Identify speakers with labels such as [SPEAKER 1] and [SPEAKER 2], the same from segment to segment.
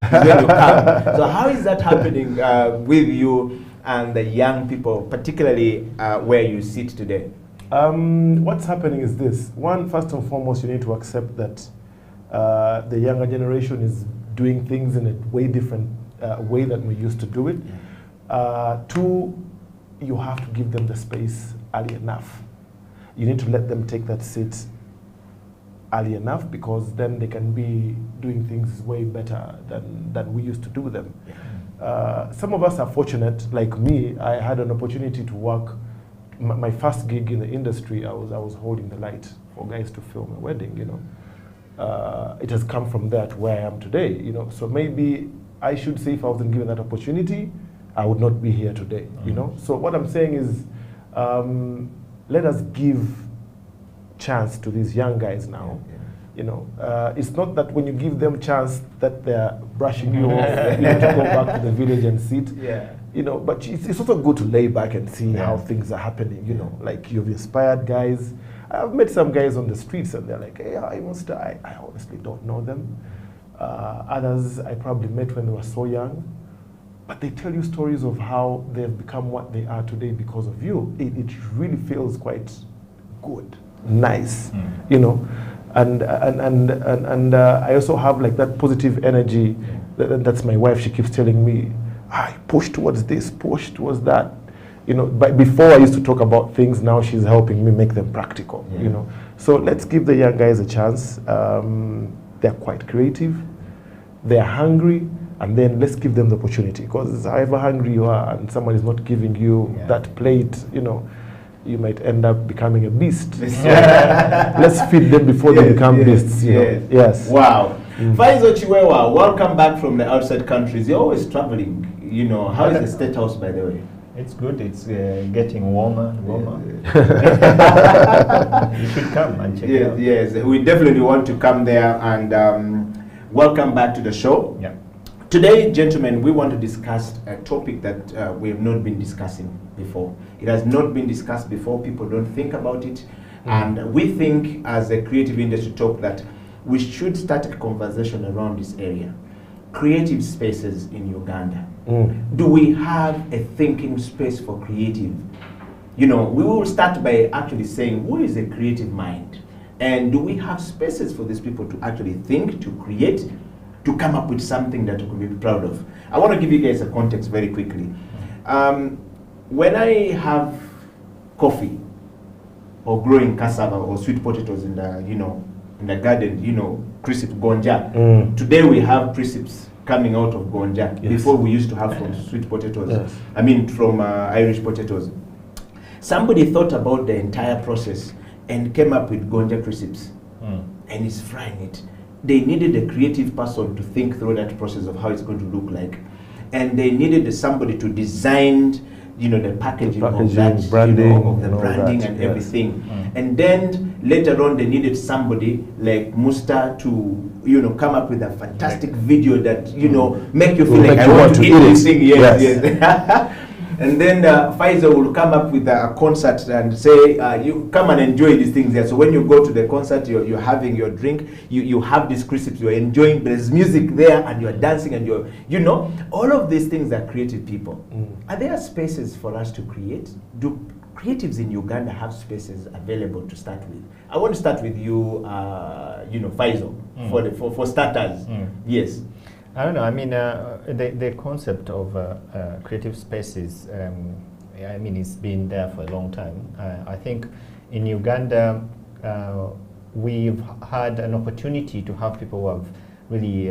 [SPEAKER 1] is when you come. So how is that happening with you and the young people, particularly where you sit today?
[SPEAKER 2] What's happening is this. One, first and foremost, you need to accept that the younger generation is doing things in a way different way than we used to do it. Two, you have to give them the space early enough. You need to let them take that seat early enough, because then they can be doing things way better than we used to do them. Some of us are fortunate, like me. I had an opportunity to work. My first gig in the industry, I was holding the light for guys to film a wedding, you know. It has come from that to where I am today, you know. So maybe I should say, if I wasn't given that opportunity, I would not be here today, you know. So what I'm saying is, let us give chance to these young guys now. You know, it's not that when you give them chance that they're brushing you off, you know, to go back to the village and sit. You know, but it's also good to lay back and see how things are happening, you know. Like, you've inspired guys. I've met some guys on the streets and they're like, hey, I honestly don't know them. Others I probably met when they were so young. But they tell you stories of how they've become what they are today because of you. It really feels quite good, nice, you know. And I also have like that positive energy. That's my wife. She keeps telling me, push towards this, push towards that. You know, but before I used to talk about things, now she's helping me make them practical, you know. So let's give the young guys a chance. They're quite creative, they're hungry, and then let's give them the opportunity. Because however hungry you are and someone is not giving you that plate, you know, you might end up becoming a beast. So let's feed them before they become beasts. You know? Yes.
[SPEAKER 1] Wow. Faizo Chiwewa, welcome back from the outside countries. You're always traveling. You know, how is the State House, by the way?
[SPEAKER 3] It's good. It's getting warmer and warmer. You should come and check it out.
[SPEAKER 1] Yes, we definitely want to come there. And welcome back to the show. Today, gentlemen, we want to discuss a topic that we have not been discussing before. It has not been discussed before. People don't think about it. And we think, as a creative industry talk, that we should start a conversation around this area. Creative spaces in Uganda. Do we have a thinking space for creative? You know, we will start by actually saying, who is a creative mind? And do we have spaces for these people to actually think, to create, to come up with something that we can be proud of? I want to give you guys a context very quickly. When I have coffee or growing cassava or sweet potatoes in the, you know, in the garden, you know, crisp gonja. Today we have crisps coming out of gonja. Before we used to have from sweet potatoes. I mean, from Irish potatoes. Somebody thought about the entire process and came up with gonja crisps, and is frying it. They needed a creative person to think through that process of how it's going to look like, and they needed somebody to design, you know, the packaging of that, branding, you know, of the branding and everything. And then later on, they needed somebody like Musta to, you know, come up with a fantastic video that, you know, make you feel like I want to eat this thing. Yes. And then Pfizer will come up with a concert and say, you come and enjoy these things there. So when you go to the concert, you're having your drink, you have these crisps, you're enjoying, there's music there, and you're dancing, and you're, you know, all of these things are creative people. Are there spaces for us to create? Do creatives in Uganda have spaces available to start with? I want to start with you, you know, Pfizer, for starters. Yes.
[SPEAKER 3] I don't know. I mean, the concept of creative spaces, I mean, it's been there for a long time. I think in Uganda, we've had an opportunity to have people who have really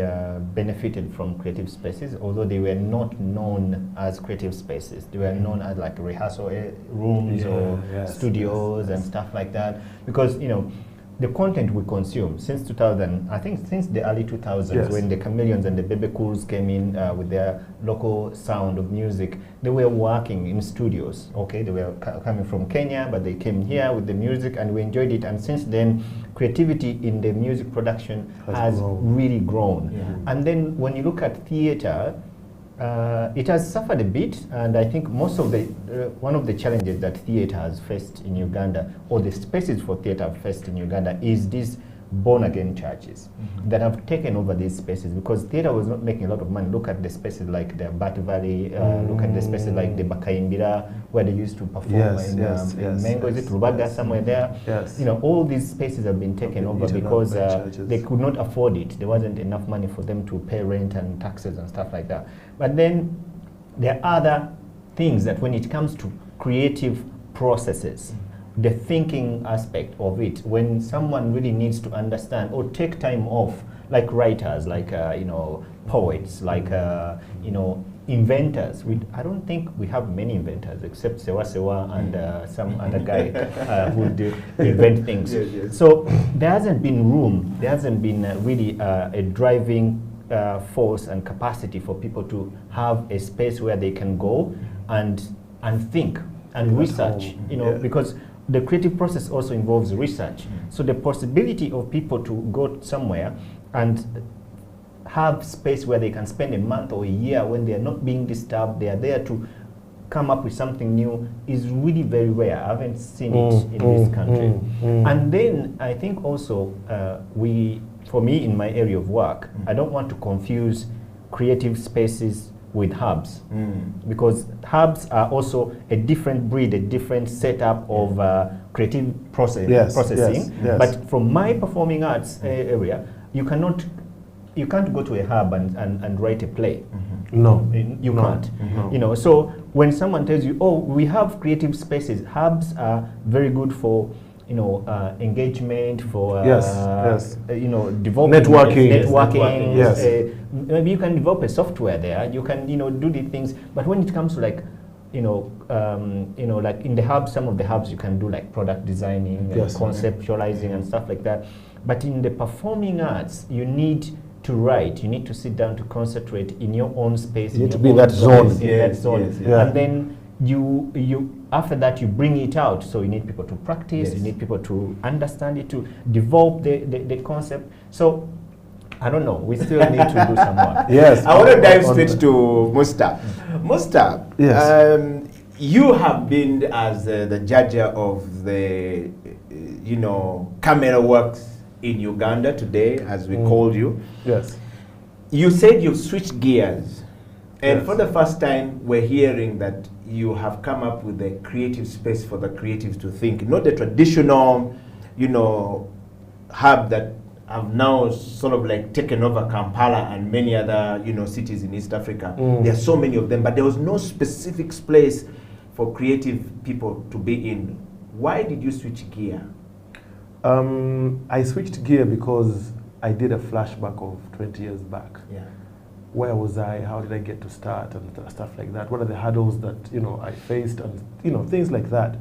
[SPEAKER 3] benefited from creative spaces, although they were not known as creative spaces. They were known as like rehearsal rooms or studios and stuff like that. Because, you know, the content we consume since 2000, I think since the early 2000s, when the Chameleons and the Bebe Cools came in with their local sound of music, they were working in studios, okay? They were coming from Kenya, but they came here with the music and we enjoyed it. And since then, creativity in the music production has really grown. And then when you look at theater, it has suffered a bit, and I think most of the one of the challenges that theater has faced in Uganda, or the spaces for theater have faced in Uganda, is this born-again churches that have taken over these spaces, because theatre was not making a lot of money. Look at the spaces like the Bat Valley, look at the spaces like the Bakaimbira, where they used to perform in Mengo, is it Rubaga, somewhere there?
[SPEAKER 2] Yes.
[SPEAKER 3] You know, all these spaces have been taken over because they could not afford it. There wasn't enough money for them to pay rent and taxes and stuff like that. But then there are other things that when it comes to creative processes, the thinking aspect of it, when someone really needs to understand or take time off, like writers, like you know, poets, like you know, inventors. I don't think we have many inventors except Sewa Sewa and some other guy who do invent things. So there hasn't been room, there hasn't been really a driving force and capacity for people to have a space where they can go and think and research, you know, because the creative process also involves research. So the possibility of people to go somewhere and have space where they can spend a month or a year when they are not being disturbed, they are there to come up with something new, is really very rare. I haven't seen it in this country. And then I think also for me in my area of work, I don't want to confuse creative spaces with hubs, because hubs are also a different breed, a different setup of creative processing.
[SPEAKER 2] Yes.
[SPEAKER 3] But from my performing arts area, you can't go to a hub and write a play.
[SPEAKER 2] No,
[SPEAKER 3] you can't. You know, so when someone tells you, oh, we have creative spaces, hubs are very good for, you know, engagement, for you know, developing networking.
[SPEAKER 2] Yes.
[SPEAKER 3] Maybe you can develop a software there. You can, you know, do the things. But when it comes to like, you know, like in the hubs, some of the hubs you can do like product designing, and conceptualizing, and stuff like that. But in the performing arts, you need to write. You need to sit down to concentrate in your own space.
[SPEAKER 2] You need to be in that zone.
[SPEAKER 3] And then you after that you bring it out. So you need people to practice. You need people to understand it, to develop the concept. So I don't know. We still need to do some work.
[SPEAKER 1] Yes. I want to dive straight to Musta. Musta, you have been as the judge of the, you know, camera works in Uganda today, as we called you.
[SPEAKER 2] Yes.
[SPEAKER 1] You said you've switched gears. And for the first time, we're hearing that you have come up with a creative space for the creatives to think. Not the traditional, you know, hub that have now sort of like taken over Kampala and many other, you know, cities in East Africa. There are so many of them, but there was no specific place for creative people to be in. Why did you switch gear?
[SPEAKER 2] I switched gear because I did a flashback of 20 years back. Where was I? How did I get to start and stuff like that? What are the hurdles that, you know, I faced, and, you know, things like that.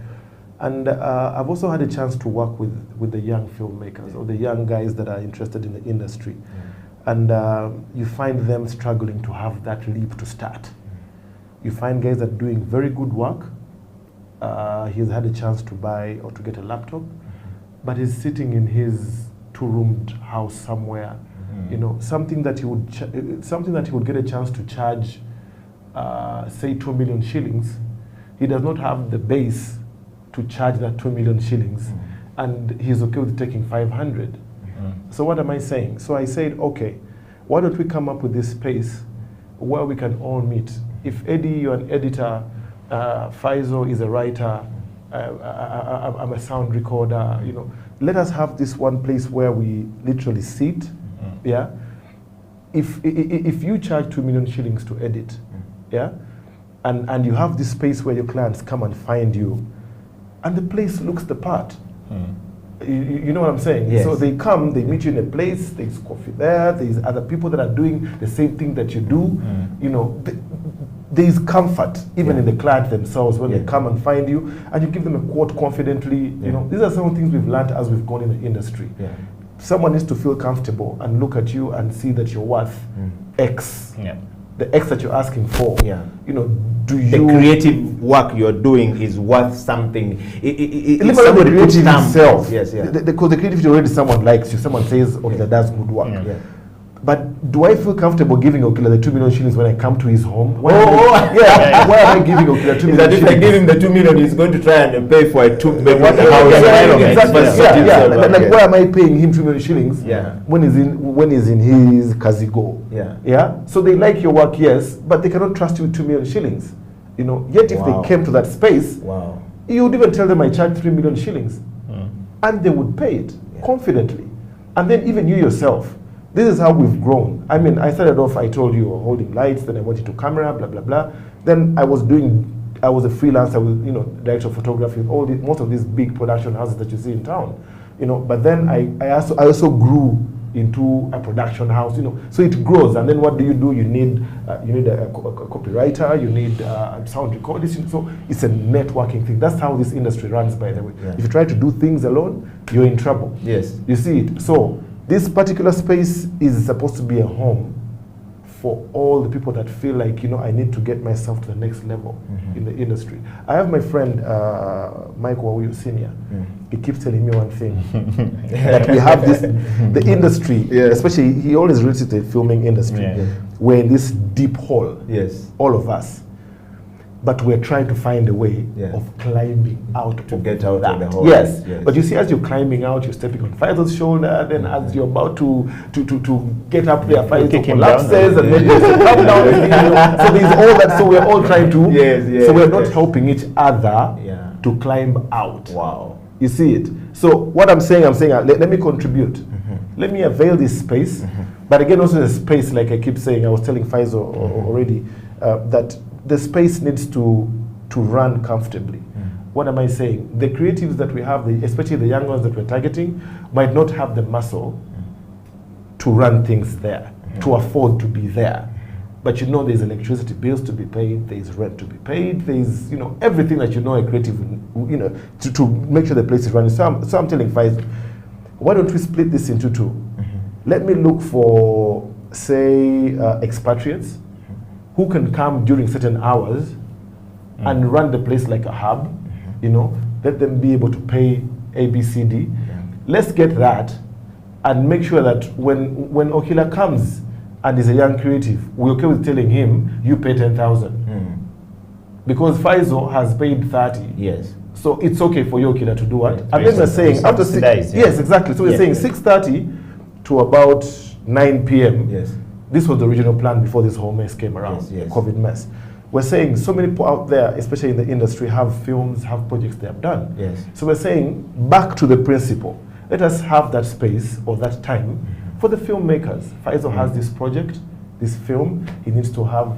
[SPEAKER 2] And I've also had a chance to work with the young filmmakers or the young guys that are interested in the industry. And you find them struggling to have that leap to start. You find guys that are doing very good work. He's had a chance to buy or to get a laptop, but he's sitting in his two-roomed house somewhere. You know, something that he would get a chance to charge, say 2 million shillings. He does not have the base to charge that 2 million shillings, and he's okay with taking 500. So what am I saying? So I said, okay, why don't we come up with this space where we can all meet? If Eddie, you're an editor, Faizo is a writer, I'm a sound recorder, you know, let us have this one place where we literally sit. If you charge 2 million shillings to edit, and you have this space where your clients come and find you, and the place looks the part. You know what I'm saying?
[SPEAKER 1] Yes.
[SPEAKER 2] So they come, they meet you in a place, there's coffee there, there's other people that are doing the same thing that you do. You know, there's comfort even in the client themselves when they come and find you, and you give them a quote confidently. You know, these are some of the things we've learned as we've gone in the industry. Someone needs to feel comfortable and look at you and see that you're worth X. The X that you're asking for. You know, the
[SPEAKER 1] creative work you're doing is worth something.
[SPEAKER 2] It's somebody the creative himself. Because the creativity already, someone likes you. Someone says, okay, that does good work. But do I feel comfortable giving Okila the 2 million shillings when I come to his home? Why am I giving Okila 2 million
[SPEAKER 1] That if I
[SPEAKER 2] shillings?
[SPEAKER 1] give him the 2 million, he's going to try and pay for a 2 million.
[SPEAKER 3] What house?
[SPEAKER 2] Exactly. Like why am I paying him 2 million shillings
[SPEAKER 1] Yeah.
[SPEAKER 2] when he's in his Kazigo?
[SPEAKER 1] Yeah.
[SPEAKER 2] So they like your work, yes, but they cannot trust you with 2 million shillings. You know, yet if
[SPEAKER 1] Wow.
[SPEAKER 2] they came to that space,
[SPEAKER 1] Wow.
[SPEAKER 2] you would even tell them I charge 3 million shillings. And they would pay it confidently. And then even you yourself, this is how we've grown. I mean, I started off, I told you, holding lights, then I went into camera, blah, blah, blah. Then I was a freelancer with, director of photography, most of these big production houses that you see in town. But then I also grew into a production house, so it grows. And then what do? You need a copywriter, you need sound recording. So it's a networking thing. That's how this industry runs, by the way.
[SPEAKER 1] Yeah.
[SPEAKER 2] If you try to do things alone, you're in trouble.
[SPEAKER 1] Yes.
[SPEAKER 2] You see it. So this particular space is supposed to be a home for all the people that feel like, I need to get myself to the next level in the industry. I have my friend, Mike Wawuyu Senior. He keeps telling me one thing, that we have the industry, especially, he always relates to the filming industry.
[SPEAKER 3] Yeah.
[SPEAKER 2] We're in this deep hole,
[SPEAKER 1] Yes.
[SPEAKER 2] all of us. But we're trying to find a way
[SPEAKER 1] Yeah.
[SPEAKER 2] of climbing out
[SPEAKER 1] To
[SPEAKER 2] of
[SPEAKER 1] get out
[SPEAKER 2] that.
[SPEAKER 1] of the hole.
[SPEAKER 2] Yes.
[SPEAKER 1] Yes.
[SPEAKER 2] But you see, as you're climbing out, you're stepping on Faisal's shoulder. Then as you're about to get up there, Faisal
[SPEAKER 3] kick him
[SPEAKER 2] collapses,
[SPEAKER 3] down.
[SPEAKER 2] and then there's a come down. So there's all that. So we're all trying to.
[SPEAKER 1] Yes,
[SPEAKER 2] so we're not
[SPEAKER 1] yes.
[SPEAKER 2] helping each other
[SPEAKER 1] Yeah.
[SPEAKER 2] to climb out.
[SPEAKER 1] Wow.
[SPEAKER 2] You see it. So what I'm saying, let me contribute. Let me avail this space. But again, also the space, like I keep saying, I was telling Faisal already, that the space needs to run comfortably. What am I saying? The creatives that we have, especially the young ones that we're targeting, might not have the muscle to run things there, to afford to be there. But there's electricity bills to be paid, there's rent to be paid, there's everything that a creative, to make sure the place is running. So I'm telling Faisal, why don't we split this into two? Let me look for, say, expatriates who can come during certain hours and run the place like a hub. Let them be able to pay ABCD. Let's get that and make sure that when Okila comes and is a young creative, we're okay with telling him, you pay 10,000. Because Faisal has paid 30.
[SPEAKER 1] Yes.
[SPEAKER 2] So it's okay for you, Okila, to do what?
[SPEAKER 3] Yeah,
[SPEAKER 2] And then we're saying after yes, exactly. So we're saying 6:30 to about 9 p.m.
[SPEAKER 1] Yes.
[SPEAKER 2] This was the original plan before this whole mess came around,
[SPEAKER 1] Yes.
[SPEAKER 2] COVID mess. We're saying so many people out there, especially in the industry, have films, have projects they have done.
[SPEAKER 1] Yes.
[SPEAKER 2] So we're saying back to the principle. Let us have that space or that time for the filmmakers. Faisal has this project, this film. He needs to have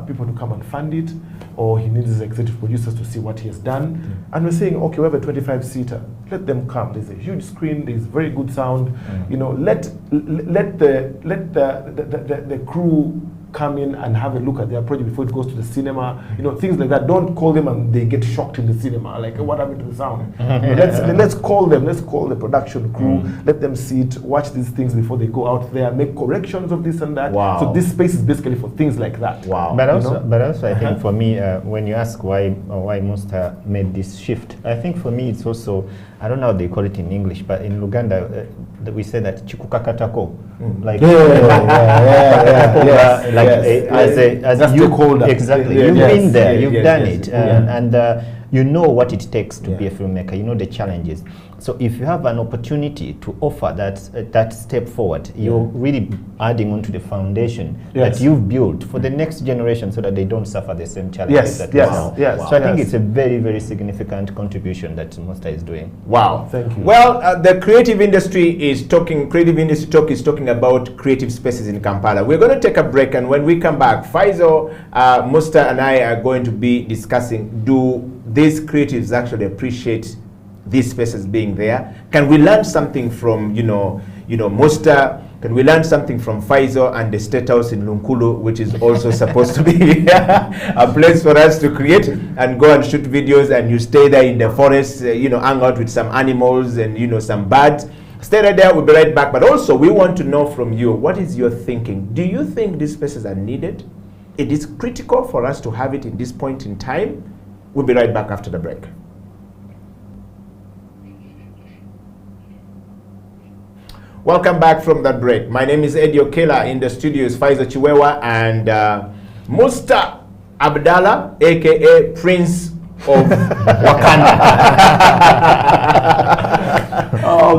[SPEAKER 2] people to come and fund it, or he needs his executive producers to see what he has done. And we're saying, okay, we have a 25-seater. Let them come. There's a huge screen. There's very good sound. Let the crew come in and have a look at their project before it goes to the cinema. Things like that. Don't call them and they get shocked in the cinema. Like, what happened to the sound? Let's call them. Let's call the production crew. Let them see it. Watch these things before they go out there. Make corrections of this and that.
[SPEAKER 1] Wow.
[SPEAKER 2] So this space is basically for things like that.
[SPEAKER 1] Wow.
[SPEAKER 3] But also, I think for me, when you ask why Monster made this shift, I think for me it's also, I don't know how they call it in English, but in Luganda we say that chikukakatako, like
[SPEAKER 2] as you call that.
[SPEAKER 3] Exactly,
[SPEAKER 2] Yeah,
[SPEAKER 3] you've
[SPEAKER 2] yes.
[SPEAKER 3] been there,
[SPEAKER 1] Yeah,
[SPEAKER 3] you've
[SPEAKER 1] yes,
[SPEAKER 3] done
[SPEAKER 1] yes.
[SPEAKER 3] it, and you know what it takes to be a filmmaker. You know the challenges. So if you have an opportunity to offer that step forward, you're really adding on to the foundation that you've built for the next generation, so that they don't suffer the same challenges that we now. So I think it's a very, very significant contribution that Monster is doing.
[SPEAKER 1] Wow.
[SPEAKER 2] Thank you.
[SPEAKER 1] Well, the creative industry talk is talking about creative spaces in Kampala. We're going to take a break, and when we come back, Faisal, Monster and I are going to be discussing, do these creatives actually appreciate these spaces being there? Can we learn something from, Monster? Can we learn something from Faisal and the State House in Lunkulu, which is also supposed to be a place for us to create and go and shoot videos, and you stay there in the forest, hang out with some animals and, some birds. Stay right there, we'll be right back. But also, we want to know from you, what is your thinking? Do you think these spaces are needed? It is critical for us to have it in this point in time. We'll be right back after the break. Welcome back from that break. My name is Eddie Okela. In the studio is Faizo Chiwewa and Musta Abdallah, aka Prince of Wakanda.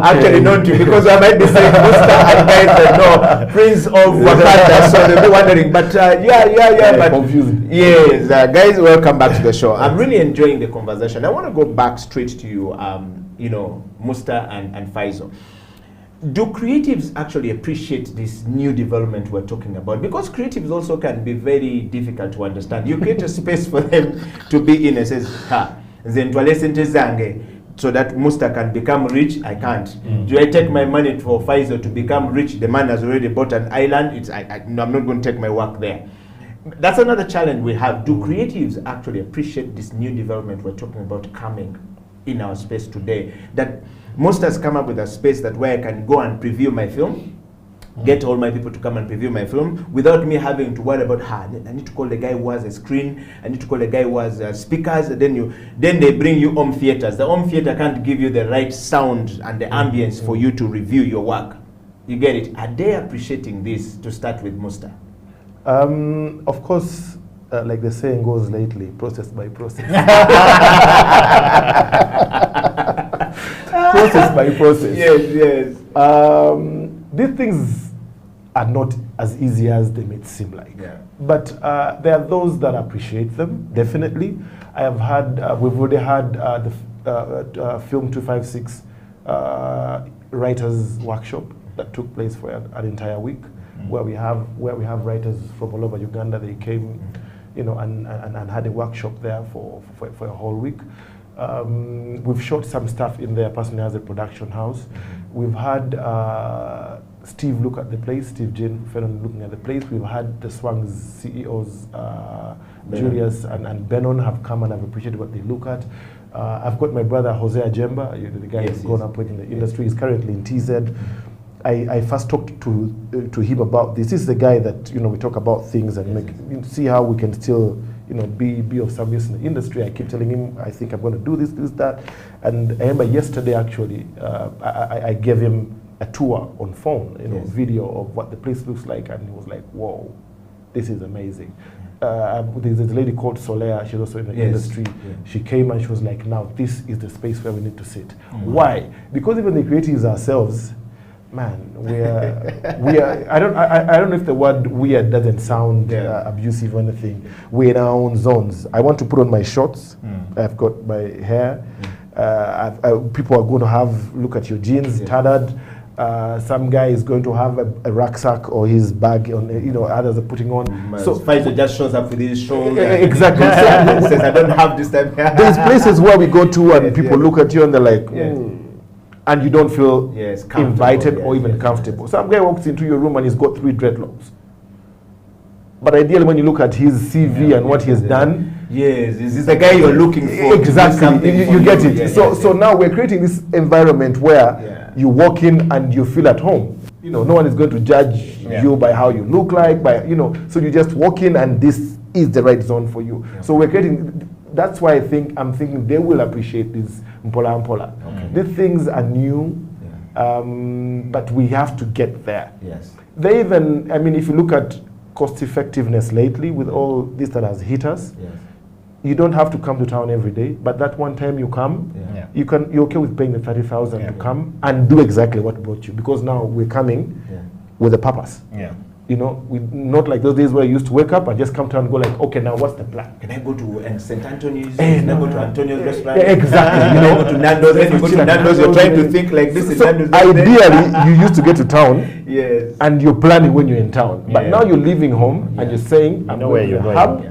[SPEAKER 1] Actually, not to, because I might be saying Musta and guys that know Prince of Wakanda, so they'll be wondering. But but
[SPEAKER 2] confusing.
[SPEAKER 1] Yes, guys, welcome back to the show. I'm really enjoying the conversation. I want to go back straight to you, Musta and Faizo. Do creatives actually appreciate this new development we're talking about? Because creatives also can be very difficult to understand. You create a space for them to be in and says, so that Musta can become rich. I can't. Do I take my money for Faizo to become rich? The man has already bought an island. No, I'm not going to take my work there. That's another challenge we have. Do creatives actually appreciate this new development we're talking about coming in our space today? That Musta has come up with a space that where I can go and preview my film, get all my people to come and preview my film without me having to worry about, I need to call the guy who has a screen, I need to call the guy who has speakers, then they bring you home theaters. The home theater can't give you the right sound and the ambience for you to review your work. You get it? Are they appreciating this, to start with, Musta?
[SPEAKER 2] Of course, like the saying goes lately, process by process. Process by process.
[SPEAKER 1] Yes.
[SPEAKER 2] These things are not as easy as they may seem like.
[SPEAKER 1] Yeah.
[SPEAKER 2] But there are those that appreciate them, definitely. I have had, we've already had the Film 256 writers workshop that took place for an entire week, where we have writers from all over Uganda. They came, and had a workshop there for a whole week. We've shot some stuff in there personally as a production house. We've had Steve look at the place, Steve Jane Fennon looking at the place. We've had the Swang's CEOs, Julius and Benon, have come and have appreciated what they look at. I've got my brother Jose Ajemba, the guy who's grown up with in the industry. He's currently in TZ. I first talked to him about this. This is the guy that we talk about things and see how we can still be of some use in the industry. I keep telling him I think I'm going to do this, that, and I remember yesterday actually I gave him a tour on phone, video of what the place looks like, and he was like, "Whoa, this is amazing." There's a lady called Solea, she's also in the industry. She came and she was like, "Now this is the space where we need to sit." Why? Because even the creatives ourselves, man, we are. I don't know if the word weird doesn't sound abusive or anything. We're in our own zones. I want to put on my shorts. I've got my hair. People are going to have look at your jeans, tattered. Some guy is going to have a rucksack or his bag on. Others are putting on.
[SPEAKER 1] So Faizo just shows up with his shoulder.
[SPEAKER 2] Exactly.
[SPEAKER 1] Says, I don't have this time.
[SPEAKER 2] There's places where we go to and people look at you and they're like. And you don't feel invited or even comfortable. Some guy walks into your room and he's got 3 dreadlocks. But ideally, when you look at his CV and what he has done,
[SPEAKER 1] this is the guy you're looking for.
[SPEAKER 2] Exactly, you get it. So now we're creating this environment where you walk in and you feel at home. No one is going to judge you by how you look like, so you just walk in and this is the right zone for you. So we're creating. That's why I'm thinking they will appreciate this Mpola Mpola. These things are new, but we have to get there. They even, if you look at cost effectiveness lately with all this that has hit us, you don't have to come to town every day, but that one time you come, you're okay with paying the 30,000 to come and do exactly what brought you, because now we're coming with a purpose. Not like those days where you used to wake up and just come to and go like, okay, now what's the plan?
[SPEAKER 1] Can I go to St. Antonio's? Can I go to Antonio's restaurant?
[SPEAKER 2] Exactly.
[SPEAKER 1] Can I go to Nando's? Then you go to Nando's, you're trying to think like this is Nando's.
[SPEAKER 2] Ideally, you used to get to town and you're planning when you're in town. But now you're leaving home and you're saying, I'm going to the hub.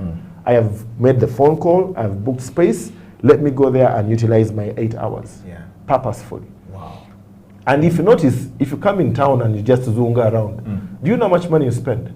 [SPEAKER 2] I have made the phone call, I've booked space. Let me go there and utilize my 8 hours purposefully. And if you notice, if you come in town and you just zunga around, do you know how much money you spend?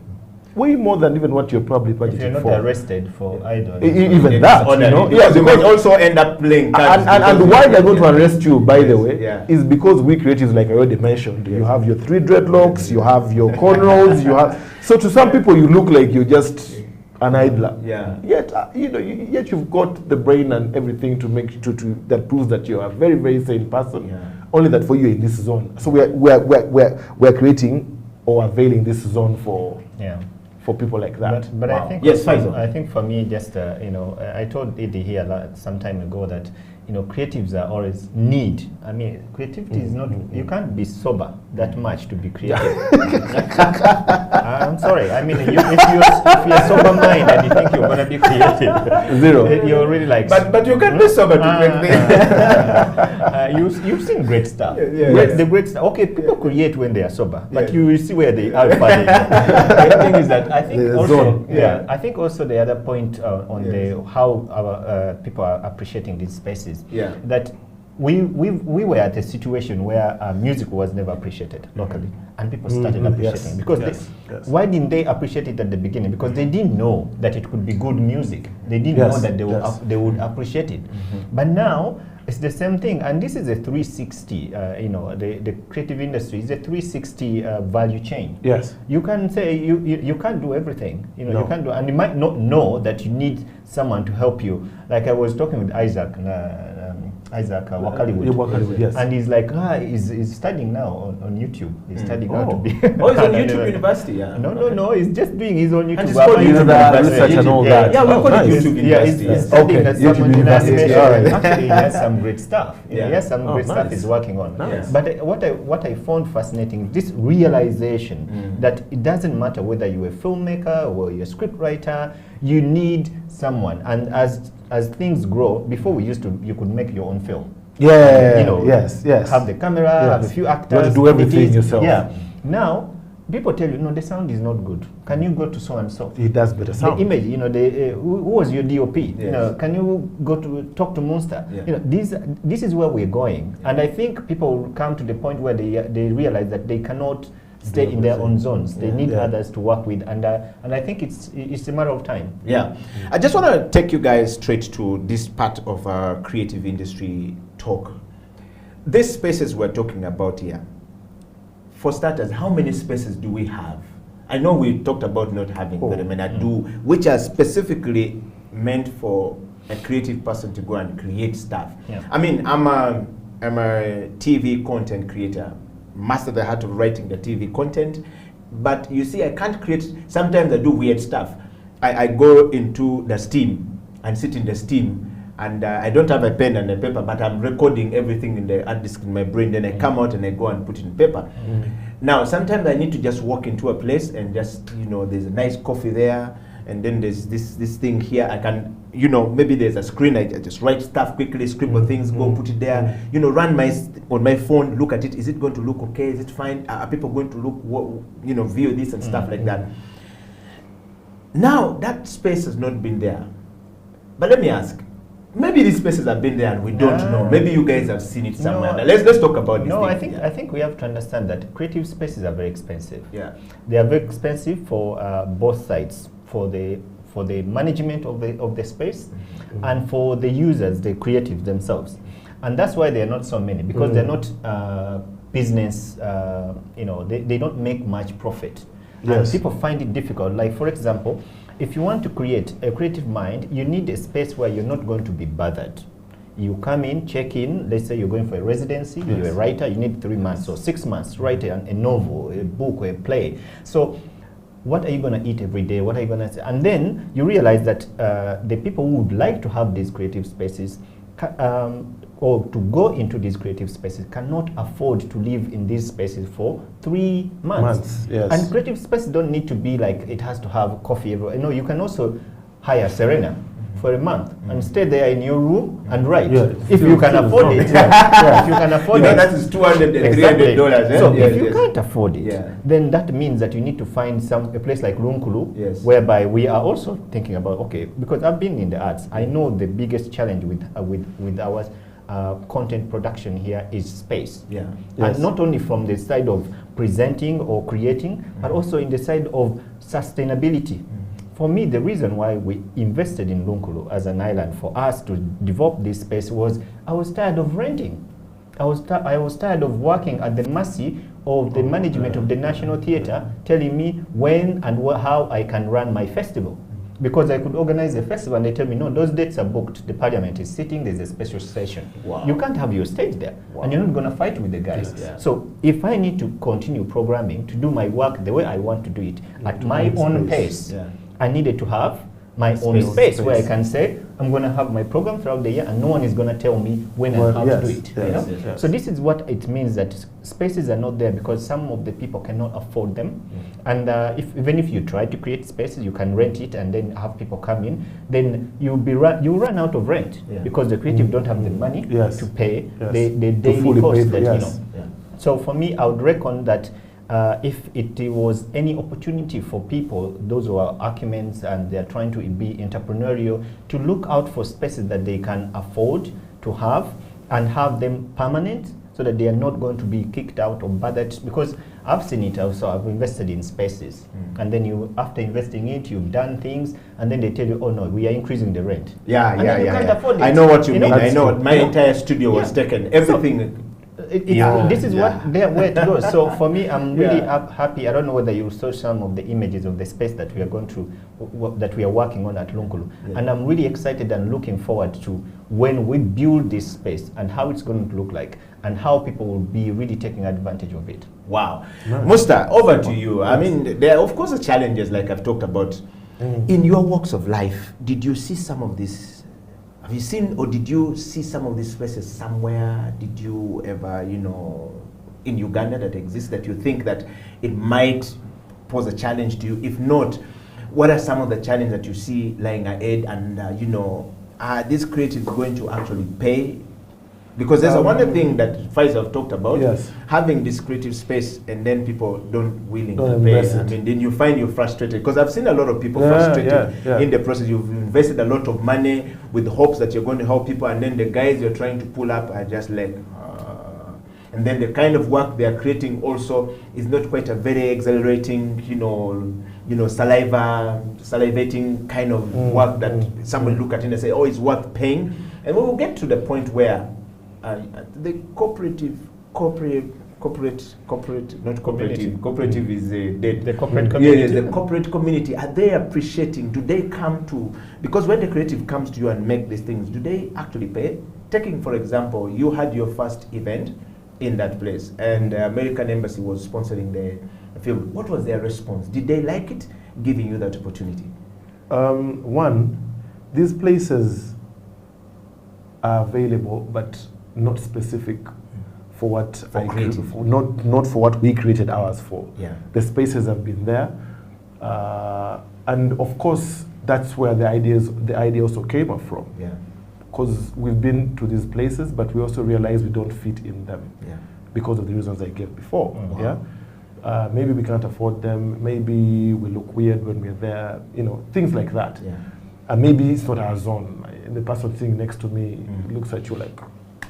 [SPEAKER 2] Way more than even what you're probably budgeting for.
[SPEAKER 3] If you're not arrested for idle.
[SPEAKER 2] Even that,
[SPEAKER 1] you might also end up playing cards.
[SPEAKER 2] And why they're going to arrest you, by the way, is because we creatives, like I already mentioned, you have your 3 dreadlocks, you have your cornrows, you have. So to some people, you look like you're just an idler.
[SPEAKER 1] Yeah.
[SPEAKER 2] Yet, yet you've got the brain and everything to make to that proves that you're a very, very sane person.
[SPEAKER 1] Yeah.
[SPEAKER 2] Only that for you in this zone. So we're creating or availing this zone for people like that.
[SPEAKER 3] But
[SPEAKER 1] Wow.
[SPEAKER 3] I think
[SPEAKER 1] Yes,
[SPEAKER 3] also,
[SPEAKER 1] Faisal.
[SPEAKER 3] I think for me, just I told Eddie here some time ago that creatives are always need. I mean, creativity is not. You can't be sober that much to be creative. I'm sorry. I mean, if you're sober mind and you think you're gonna be creative,
[SPEAKER 2] Zero.
[SPEAKER 3] You're really like.
[SPEAKER 1] But you can be sober to create things.
[SPEAKER 3] You've seen great stuff.
[SPEAKER 1] Yes.
[SPEAKER 3] The great stuff. Okay, people create when they are sober, but
[SPEAKER 1] Yes.
[SPEAKER 3] you will see where they are funny. The thing is that I think
[SPEAKER 2] The
[SPEAKER 3] also,
[SPEAKER 2] zone.
[SPEAKER 3] I think also the other point on
[SPEAKER 1] Yes.
[SPEAKER 3] how our people are appreciating these spaces.
[SPEAKER 1] Yeah.
[SPEAKER 3] That we were at a situation where music was never appreciated locally, and people started appreciating because
[SPEAKER 2] Yes.
[SPEAKER 3] why didn't they appreciate it at the beginning? Because they didn't know that it could be good music. They didn't know that they would appreciate it. But now it's the same thing, and this is a 360. The creative industry is a 360 value chain.
[SPEAKER 2] Yes.
[SPEAKER 3] You can say you can't do everything. You
[SPEAKER 2] No.
[SPEAKER 3] can't do, and you might not know that you need someone to help you. Like I was talking with Isaac Wakaliwood.
[SPEAKER 2] Wakaliwood, yes.
[SPEAKER 3] And he's like, he's studying now on YouTube. He's studying how to be.
[SPEAKER 1] Oh, he's on YouTube University, yeah.
[SPEAKER 3] No, he's just doing his own YouTube.
[SPEAKER 1] it's called YouTube
[SPEAKER 2] University and all that.
[SPEAKER 3] Yeah, we
[SPEAKER 2] Oh,
[SPEAKER 3] call it
[SPEAKER 2] nice.
[SPEAKER 3] YouTube
[SPEAKER 1] Yeah,
[SPEAKER 3] University.
[SPEAKER 1] he's
[SPEAKER 3] studying
[SPEAKER 2] Okay,
[SPEAKER 3] as
[SPEAKER 2] YouTube
[SPEAKER 3] someone in
[SPEAKER 2] University,
[SPEAKER 3] animation.
[SPEAKER 2] all right.
[SPEAKER 3] Actually, he has some great stuff.
[SPEAKER 1] Yeah.
[SPEAKER 3] He has some
[SPEAKER 2] Oh,
[SPEAKER 3] great stuff
[SPEAKER 2] nice.
[SPEAKER 3] he's working on.
[SPEAKER 2] Nice.
[SPEAKER 3] But what I found fascinating, this realization that it doesn't matter whether you're a filmmaker or you're a scriptwriter, you need someone. And as things grow, before you could make your own film.
[SPEAKER 2] Yeah. Yes.
[SPEAKER 3] Have the camera, have a few actors.
[SPEAKER 2] You want to do everything
[SPEAKER 3] it is-
[SPEAKER 2] yourself.
[SPEAKER 3] Yeah. Now, people tell you, no, the sound is not good. Can you go to so and so?
[SPEAKER 2] He does better sound.
[SPEAKER 3] The image, who was your DOP?
[SPEAKER 1] Yes.
[SPEAKER 3] Can you go to talk to Monster?
[SPEAKER 1] Yeah.
[SPEAKER 3] This is where we're going, and I think people will come to the point where they realize that they cannot stay in their own zones. They need others to work with, and I think it's a matter of time.
[SPEAKER 1] Yeah. I just want to take you guys straight to this part of our creative industry talk. These spaces we're talking about here, for starters, how many spaces do we have? I know we talked about not having, but I mean, I do, which are specifically meant for a creative person to go and create stuff.
[SPEAKER 3] Yeah.
[SPEAKER 1] I mean, I'm a TV content creator, master the art of writing the TV content, but you see, I can't create, sometimes I do weird stuff. I go into the Steam and sit in the Steam, and I don't have a pen and a paper, but I'm recording everything in the hard disk in my brain, then I come out and I go and put it in paper. Now, sometimes I need to just walk into a place and just, there's a nice coffee there, and then there's this thing here. I can, maybe there's a screen, I just write stuff quickly, scribble things, go put it there, run on my phone, look at it. Is it going to look okay? Is it fine? Are people going to look, view this and stuff like that? Now, that space has not been there. But let me ask, maybe these spaces have been there and we don't know. Maybe you guys have seen it somewhere.
[SPEAKER 3] No,
[SPEAKER 1] Let's talk about this.
[SPEAKER 3] No,
[SPEAKER 1] thing.
[SPEAKER 3] I think we have to understand that creative spaces are very expensive.
[SPEAKER 1] Yeah.
[SPEAKER 3] They are very expensive for both sides, for the management of the space, and for the users, the creatives themselves, and that's why there are not so many, because they're not business. They don't make much profit, and people find it difficult. Like, for example, if you want to create a creative mind, you need a space where you're not going to be bothered. You come in, check in, let's say you're going for a residency, you're a writer, you need 3 months or 6 months to write a novel, a book, or a play. So what are you going to eat every day? What are you going to say? And then you realize that the people who would like to have these creative spaces or to go into these creative spaces cannot afford to live in these spaces for 3 months.
[SPEAKER 2] Yes.
[SPEAKER 3] And creative spaces don't need to be like it has to have coffee every. No, you can also hire Serena for a month and stay there in your room and write. If you can afford it. If you can afford it.
[SPEAKER 1] That is $200 and
[SPEAKER 3] Exactly.
[SPEAKER 1] $300.
[SPEAKER 3] So if you can't afford it,
[SPEAKER 1] Yeah.
[SPEAKER 3] then that means that you need to find a place like Lunkulu,
[SPEAKER 1] Yes.
[SPEAKER 3] whereby we are also thinking about, okay, because I've been in the arts, I know the biggest challenge with our content production here is space.
[SPEAKER 1] Yeah.
[SPEAKER 2] Yes.
[SPEAKER 3] And not only from the side of presenting or creating, but also in the side of sustainability. For me, the reason why we invested in Lunkulu as an island for us to develop this space was I was tired of renting. I was tired of working at the mercy of the management of the National Theatre telling me when and how I can run my festival. because I could organize a festival and they tell me, no, those dates are booked. The parliament is sitting, there's a special session.
[SPEAKER 1] Wow.
[SPEAKER 3] You can't have your stage there.
[SPEAKER 1] Wow.
[SPEAKER 3] And you're not going to fight with the guys.
[SPEAKER 1] Yes. Yeah.
[SPEAKER 3] So if I need to continue programming, to do my work the way I want to do it, at my own pace,
[SPEAKER 1] Yeah.
[SPEAKER 3] I needed to have my own space where I can say, I'm going to have my program throughout the year and no one is going to tell me when and how to do it. You know?
[SPEAKER 1] Yes.
[SPEAKER 3] So this is what it means that spaces are not there because some of the people cannot afford them. And even if you try to create spaces, you can rent it and then have people come in, then you run out of rent because the creative don't have the money to pay the daily cost that, you know.
[SPEAKER 1] Yeah.
[SPEAKER 3] So for me, I would reckon that if it was any opportunity for people, those who are arguments and they're trying to be entrepreneurial, to look out for spaces that they can afford to have and have them permanent so that they are not going to be kicked out or bothered. Because I've seen it also, I've invested in spaces. And then you, after investing it, you've done things and then they tell you, oh no, we are increasing the rent.
[SPEAKER 1] And
[SPEAKER 3] then you can't afford it.
[SPEAKER 1] I know what you mean. I know
[SPEAKER 3] That's
[SPEAKER 1] my entire studio was taken. Everything.
[SPEAKER 3] This is where it goes. So for me, I'm really happy. I don't know whether you saw some of the images of the space that we are going to, that we are working on at Lunkulu. And I'm really excited and looking forward to when we build this space and how it's going to look like and how people will be really taking advantage of it.
[SPEAKER 1] Wow. Musta, over to you. I mean, there are of course the challenges like I've talked about. In your walks of life, did you see some of this? Have you seen or did you see some of these spaces somewhere? Did you ever, you know, in Uganda that exists that you think that it might pose a challenge to you? If not, what are some of the challenges that you see lying ahead and, you know, are these creatives going to actually pay? Because there's one thing that Faisal talked about, having this creative space and then people don't willing to pay. I mean, then you find you're frustrated. Because I've seen a lot of people frustrated in the process. You've invested a lot of money with the hopes that you're going to help people and then the guys you're trying to pull up are just like, and then the kind of work they are creating also is not quite a very exhilarating, you know, salivating kind of work that someone look at it and say, oh, it's worth paying. And we will get to the point where the cooperative is dead.
[SPEAKER 3] The corporate community.
[SPEAKER 1] Yes, the corporate community. Are they appreciating? Do they come to, because when the creative comes to you and make these things, do they actually pay? Taking, for example, you had your first event in that place and the American Embassy was sponsoring the film. What was their response? Did they like it, giving you that opportunity?
[SPEAKER 2] One, these places are available, but not specific for what not for what we created ours for. The spaces have been there, and of course that's where the idea also came up from. Because we've been to these places, but we also realize we don't fit in them because of the reasons I gave before. Maybe we can't afford them. Maybe we look weird when we're there. You know, things like that. And maybe it's not our zone. And the person sitting next to me looks at you like,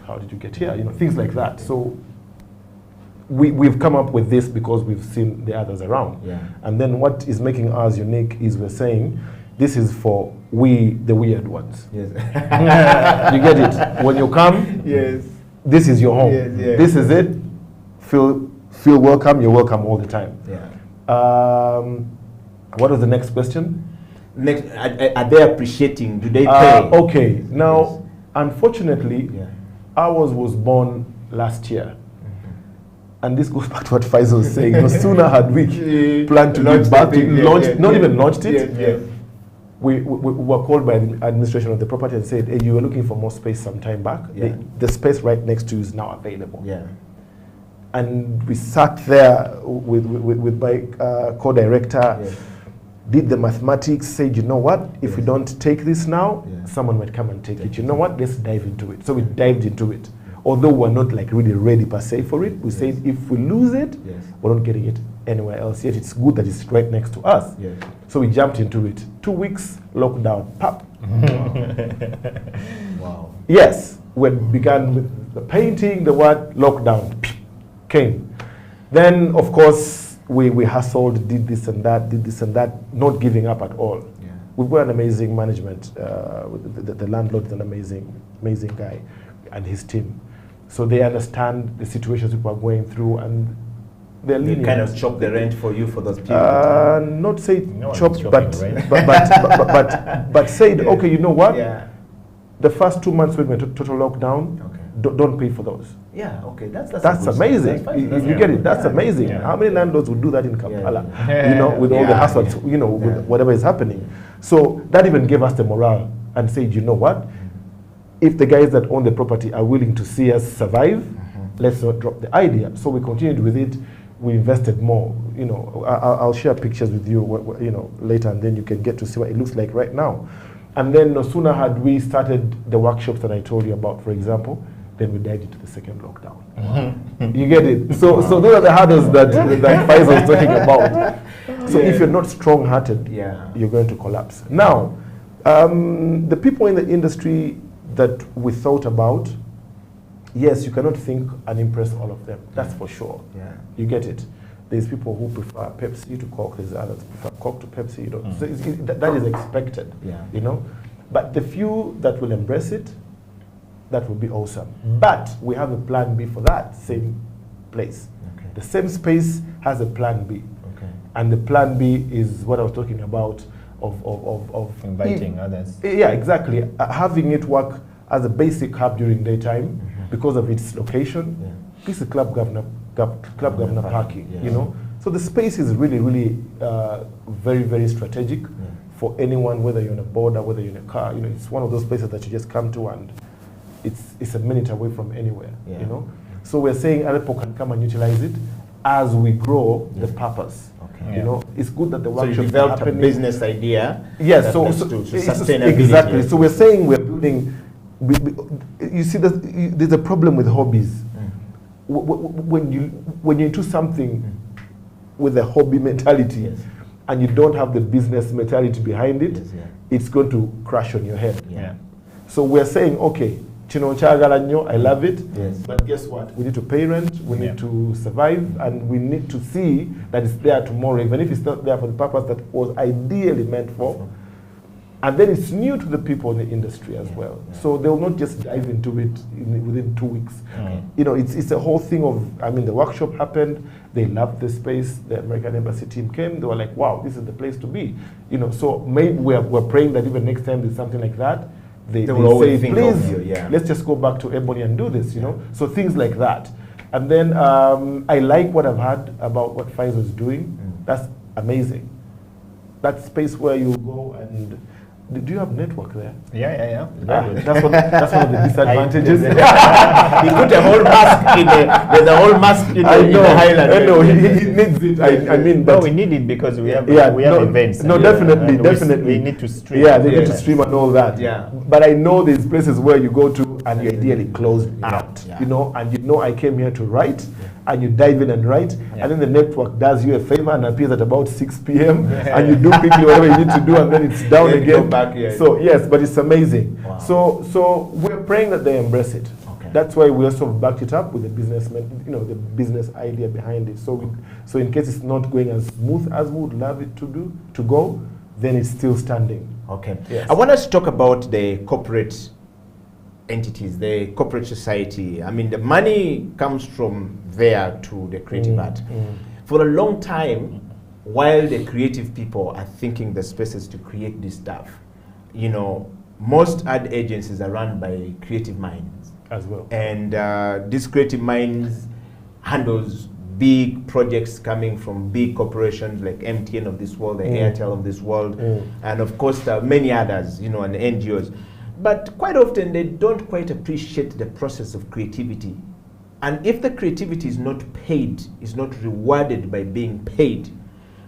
[SPEAKER 2] how did you get here? You know, things like that. So we've come up with this because we've seen the others around. And then what is making ours unique is we're saying, this is for the weird ones. You get it? When you come, this is your home. This is it. Feel welcome. You're welcome all the time. What was the next question?
[SPEAKER 1] Next, are they appreciating? Do they pay?
[SPEAKER 2] Okay. Now, unfortunately, ours was born last year. And this goes back to what Faisal was saying. No sooner had we planned to give back to not even launched it. We were called by the administration of the property and said, hey, you were looking for more space some time back. The space right next to you is now available. And we sat there with my co-director, did the mathematics, said, you know what, if we don't take this now, someone might come and take it. You know what, let's dive into it. So we dived into it. Although we're not like really ready per se for it, we said if we lose it, we're not getting it anywhere else. Yet it's good that it's right next to us. So we jumped into it. 2 weeks, lockdown, pop.
[SPEAKER 1] Wow.
[SPEAKER 2] Yes, we began with the painting, the word lockdown came. Then, of course, we hustled, did this and that, not giving up at all. We've got an amazing management. The landlord is an amazing guy and his team. So they understand the situations people are going through, and They're
[SPEAKER 1] They
[SPEAKER 2] lenient.
[SPEAKER 1] kind of chop the rent for you for those people.
[SPEAKER 2] Not say
[SPEAKER 3] No one's
[SPEAKER 2] chopped,
[SPEAKER 3] chopping
[SPEAKER 2] but,
[SPEAKER 3] rent.
[SPEAKER 2] but said,
[SPEAKER 1] Yeah.
[SPEAKER 2] okay, you know what?
[SPEAKER 1] Yeah.
[SPEAKER 2] The first 2 months when we're total lockdown,
[SPEAKER 1] Okay.
[SPEAKER 2] don't pay for those.
[SPEAKER 1] Yeah. Okay. That's
[SPEAKER 2] That's
[SPEAKER 1] a good
[SPEAKER 2] amazing.
[SPEAKER 1] That's fine.
[SPEAKER 2] You
[SPEAKER 1] That's
[SPEAKER 2] you
[SPEAKER 1] fine.
[SPEAKER 2] get it? That's
[SPEAKER 1] Yeah.
[SPEAKER 2] amazing.
[SPEAKER 3] Yeah.
[SPEAKER 2] How many landlords would do that in Kampala?
[SPEAKER 3] Yeah.
[SPEAKER 2] You know, with all the
[SPEAKER 1] Yeah,
[SPEAKER 2] hassles,
[SPEAKER 1] yeah.
[SPEAKER 2] you know, with
[SPEAKER 1] Yeah.
[SPEAKER 2] whatever is happening. So that even gave us the morale and said, you know what? If the guys that own the property are willing to see us survive, let's not drop the idea. So we continued with it. We invested more. You know, I'll share pictures with you, you know, later, and then you can get to see what it looks like right now. And then no sooner had we started the workshops that I told you about, for example, then we dived into the second lockdown. You get it? So those are the hurdles that Faisal was talking about. So
[SPEAKER 1] Yeah.
[SPEAKER 2] if you're not strong-hearted,
[SPEAKER 1] Yeah.
[SPEAKER 2] you're going to collapse. Now, the people in the industry that we thought about, yes, you cannot think and impress all of them. That's for sure.
[SPEAKER 1] Yeah.
[SPEAKER 2] You get it. There's people who prefer Pepsi to Coke. There's others who prefer Coke to Pepsi. You know, so that is expected.
[SPEAKER 1] Yeah.
[SPEAKER 2] You know, but the few that will embrace it, that will be awesome. But we have a plan B for that same place.
[SPEAKER 1] Okay.
[SPEAKER 2] The same space has a plan B,
[SPEAKER 1] Okay.
[SPEAKER 2] and the plan B is what I was talking about of
[SPEAKER 3] Inviting others.
[SPEAKER 2] Yeah, exactly. Having it work as a basic hub during daytime because of its location.
[SPEAKER 1] Yeah.
[SPEAKER 2] This is Club Governor parking,
[SPEAKER 1] Yeah.
[SPEAKER 2] you know. So the space is really very, very strategic for anyone, whether you're on a board or whether you're in a car. You know, it's one of those places that you just come to and it's a minute away from anywhere,
[SPEAKER 1] Yeah.
[SPEAKER 2] you know. So we're saying other people can come and utilize it as we grow the purpose.
[SPEAKER 1] Okay.
[SPEAKER 2] You
[SPEAKER 3] Yeah.
[SPEAKER 2] know, it's good that the
[SPEAKER 1] So you
[SPEAKER 2] workshops are
[SPEAKER 1] developed a
[SPEAKER 2] happening.
[SPEAKER 1] business idea.
[SPEAKER 2] Yes,
[SPEAKER 1] that
[SPEAKER 2] so
[SPEAKER 1] leads to
[SPEAKER 2] it's-
[SPEAKER 1] sustainability.
[SPEAKER 2] exactly. So we're saying we're building. You see, there's a problem with hobbies. When you're into something with a hobby mentality,
[SPEAKER 1] Yes.
[SPEAKER 2] and you don't have the business mentality behind it,
[SPEAKER 1] Yes, yeah.
[SPEAKER 2] it's going to crash on your head.
[SPEAKER 3] Yeah.
[SPEAKER 2] So we're saying, okay, chino nchagala nnyo, I love it,
[SPEAKER 1] Yes.
[SPEAKER 2] but guess what? We need to pay rent, we
[SPEAKER 3] Yeah.
[SPEAKER 2] need to survive, and we need to see that it's there tomorrow, even if it's not there for the purpose that was ideally meant for. And then it's new to the people in the industry as well. So they'll not just dive into it within 2 weeks.
[SPEAKER 3] Okay.
[SPEAKER 2] You know, it's a whole thing of, I mean, the workshop happened, they loved the space, the American Embassy team came, they were like, wow, this is the place to be. You know, so maybe we're praying that even next time there's something like that, they
[SPEAKER 1] will always
[SPEAKER 2] say,
[SPEAKER 1] think of
[SPEAKER 2] please,
[SPEAKER 1] you, yeah.
[SPEAKER 2] let's just go back to Ebony and do this, you know. So things like that. And then I like what I've heard about what Faisal is doing. That's amazing. That space where you go and, do you have network there?
[SPEAKER 3] Yeah. Very good.
[SPEAKER 2] That's one of the disadvantages.
[SPEAKER 1] He put a whole mask in there's a whole mask in
[SPEAKER 2] I
[SPEAKER 1] the
[SPEAKER 2] know,
[SPEAKER 1] highland.
[SPEAKER 2] I know, he needs it. I mean,
[SPEAKER 3] No,
[SPEAKER 2] but
[SPEAKER 3] we need it because we have
[SPEAKER 2] yeah,
[SPEAKER 3] we have events.
[SPEAKER 2] No,
[SPEAKER 3] and,
[SPEAKER 2] definitely,
[SPEAKER 3] and
[SPEAKER 2] definitely.
[SPEAKER 3] We need to stream.
[SPEAKER 2] Yeah, they need to
[SPEAKER 1] Yes.
[SPEAKER 2] stream and all that.
[SPEAKER 1] Yeah.
[SPEAKER 2] But I know there's places where you go to and you're ideally closed out.
[SPEAKER 1] Yeah.
[SPEAKER 2] You know, and you know I came here to write, and you dive in and write,
[SPEAKER 3] Yeah.
[SPEAKER 2] and then the network does you a favor and appears at about 6 p.m. and you do quickly whatever you need to do, and then it's down
[SPEAKER 1] Then you go
[SPEAKER 2] again.
[SPEAKER 1] back, yeah.
[SPEAKER 2] So yes, but it's amazing.
[SPEAKER 1] Wow.
[SPEAKER 2] So we're praying that they embrace it.
[SPEAKER 1] Okay.
[SPEAKER 2] That's why we also backed it up with the the business idea behind it. So in case it's not going as smooth as we would love it to go, then it's still standing.
[SPEAKER 1] Okay.
[SPEAKER 2] Yes.
[SPEAKER 1] I want us to talk about the corporate entities, the corporate society. I mean, the money comes from there to the creative art. For a long time, while the creative people are thinking the spaces to create this stuff, you know, most ad agencies are run by creative minds.
[SPEAKER 2] As well.
[SPEAKER 1] And these creative minds handles big projects coming from big corporations like MTN of this world, the Airtel of this world, and of course many others, you know, and NGOs. But quite often they don't quite appreciate the process of creativity. And if the creativity is not paid, is not rewarded by being paid,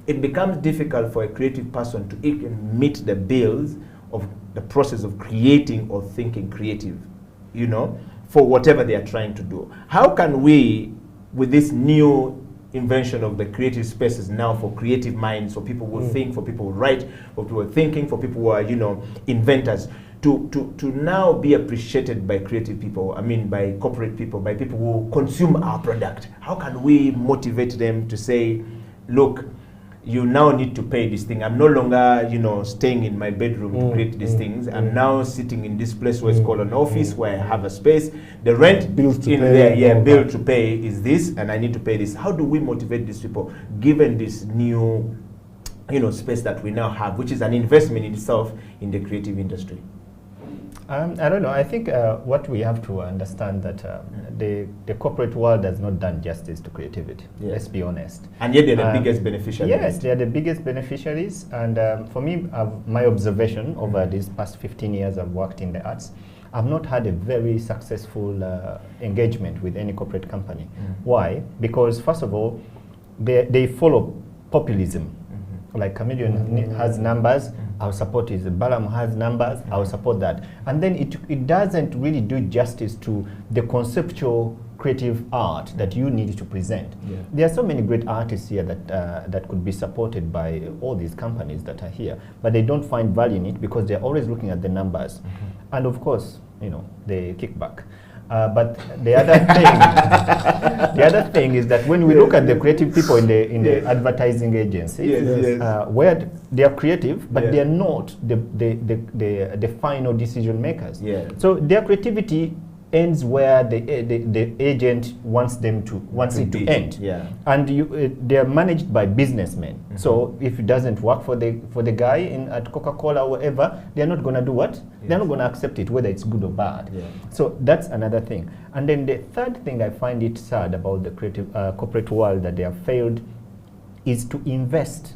[SPEAKER 1] it becomes difficult for a creative person to even meet the bills of the process of creating or thinking creative, you know, for whatever they are trying to do. How can we, with this new invention of the creative spaces now for creative minds, for people who think, for people who write, for people who are thinking, for people who are, you know, inventors, to now be appreciated by creative people, I mean by corporate people, by people who consume our product? How can we motivate them to say, look, you now need to pay this thing. I'm no longer, staying in my bedroom to create these things. I'm now sitting in this place where it's called an office, where I have a space. The rent
[SPEAKER 2] Bills to
[SPEAKER 1] in
[SPEAKER 2] pay,
[SPEAKER 1] there, bill to pay is this, and I need to pay this. How do we motivate these people, given this new, space that we now have, which is an investment in itself in the creative industry?
[SPEAKER 3] I don't know. I think what we have to understand that the corporate world has not done justice to creativity.
[SPEAKER 1] Yeah.
[SPEAKER 3] Let's be honest.
[SPEAKER 1] And yet they're the biggest beneficiaries.
[SPEAKER 3] Yes, they are the biggest beneficiaries. And for me, my observation over these past 15 years I've worked in the arts, I've not had a very successful engagement with any corporate company. Why? Because first of all, they follow populism. Like Chameleon has numbers, our support is Balam has numbers, I'll support that. And then it doesn't really do justice to the conceptual creative art that you need to present.
[SPEAKER 1] Yeah.
[SPEAKER 3] There are so many great artists here that could be supported by all these companies that are here, but they don't find value in it because they're always looking at the numbers. And of course, they kick back. But the other thing is that when we look at the creative people in the advertising agencies, where they are creative, but they are not the final decision makers.
[SPEAKER 1] Yeah.
[SPEAKER 3] So their creativity ends where the agent wants it to end.
[SPEAKER 1] Yeah.
[SPEAKER 3] And they are managed by businessmen. So if it doesn't work for the guy at Coca-Cola or whatever, they're not going to do what? They're not going to accept it, whether it's good or bad.
[SPEAKER 1] Yeah.
[SPEAKER 3] So that's another thing. And then the third thing I find it sad about the creative corporate world that they have failed is to invest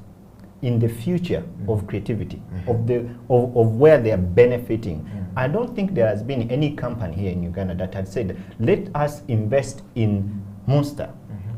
[SPEAKER 3] in the future of creativity, of where they are benefiting. I don't think there has been any company here in Uganda that had said, let us invest in Monster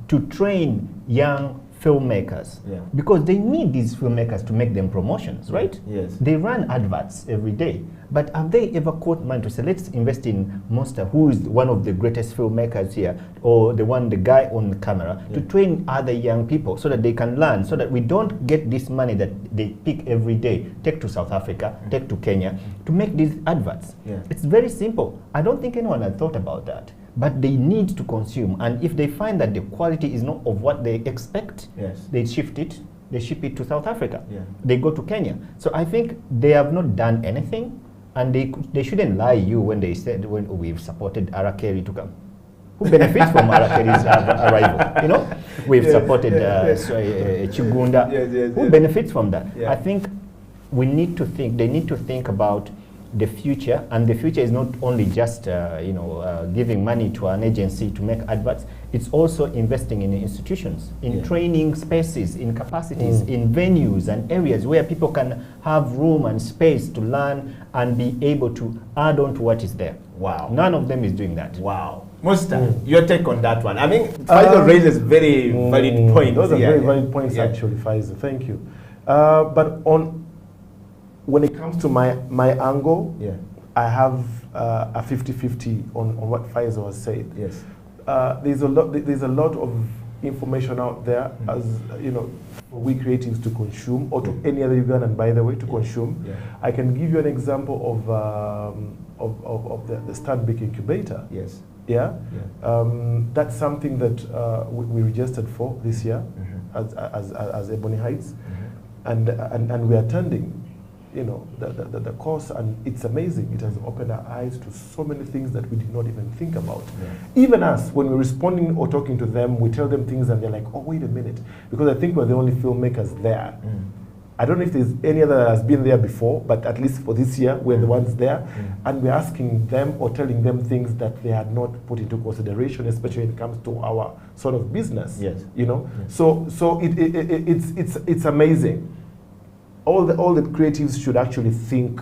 [SPEAKER 3] to train young filmmakers, because they need these filmmakers to make them promotions, right?
[SPEAKER 1] Yes.
[SPEAKER 3] They run adverts every day, but have they ever caught mind to say, let's invest in Monster, who is one of the greatest filmmakers here, or the guy on the camera, to train other young people so that they can learn, so that we don't get this money that they pick every day, take to South Africa, take to Kenya, to make these adverts. It's very simple. I don't think anyone had thought about that. But they need to consume, and if they find that the quality is not of what they expect, they shift it, they ship it to South Africa, they go to Kenya. So I think they have not done anything, and they shouldn't lie you when they said, when we've supported Arakeri to come. Who benefits from Arakeri's arrival? We've supported Chigunda. Who benefits from that? I think they need to think about the future, and the future is not only just giving money to an agency to make adverts. It's also investing in institutions, in training spaces, in capacities, in venues and areas where people can have room and space to learn and be able to add on to what is there.
[SPEAKER 1] Wow.
[SPEAKER 3] None of them is doing that.
[SPEAKER 1] Wow. Monster, your take on that one. I mean, Faizo raises very valid points.
[SPEAKER 2] Those are very valid points, actually, Faizo. Thank you. But when it comes to my angle, I have a 50-50 on what Faizo has said.
[SPEAKER 1] Yes.
[SPEAKER 2] There's a lot of information out there, as for we creatives to consume, or to any other Ugandan, by the way, to consume. I can give you an example of the Stanbic incubator.
[SPEAKER 1] Yes.
[SPEAKER 2] That's something that we registered for this year as Ebony Heights, and we are attending the course, and it's amazing. It has opened our eyes to so many things that we did not even think about. Even us, when we're responding or talking to them, we tell them things and they're like, oh, wait a minute, because I think we're the only filmmakers there. I don't know if there's any other that has been there before, but at least for this year, we're the ones there, and we're asking them or telling them things that they had not put into consideration, especially when it comes to our sort of business. So it's amazing. All the creatives should actually think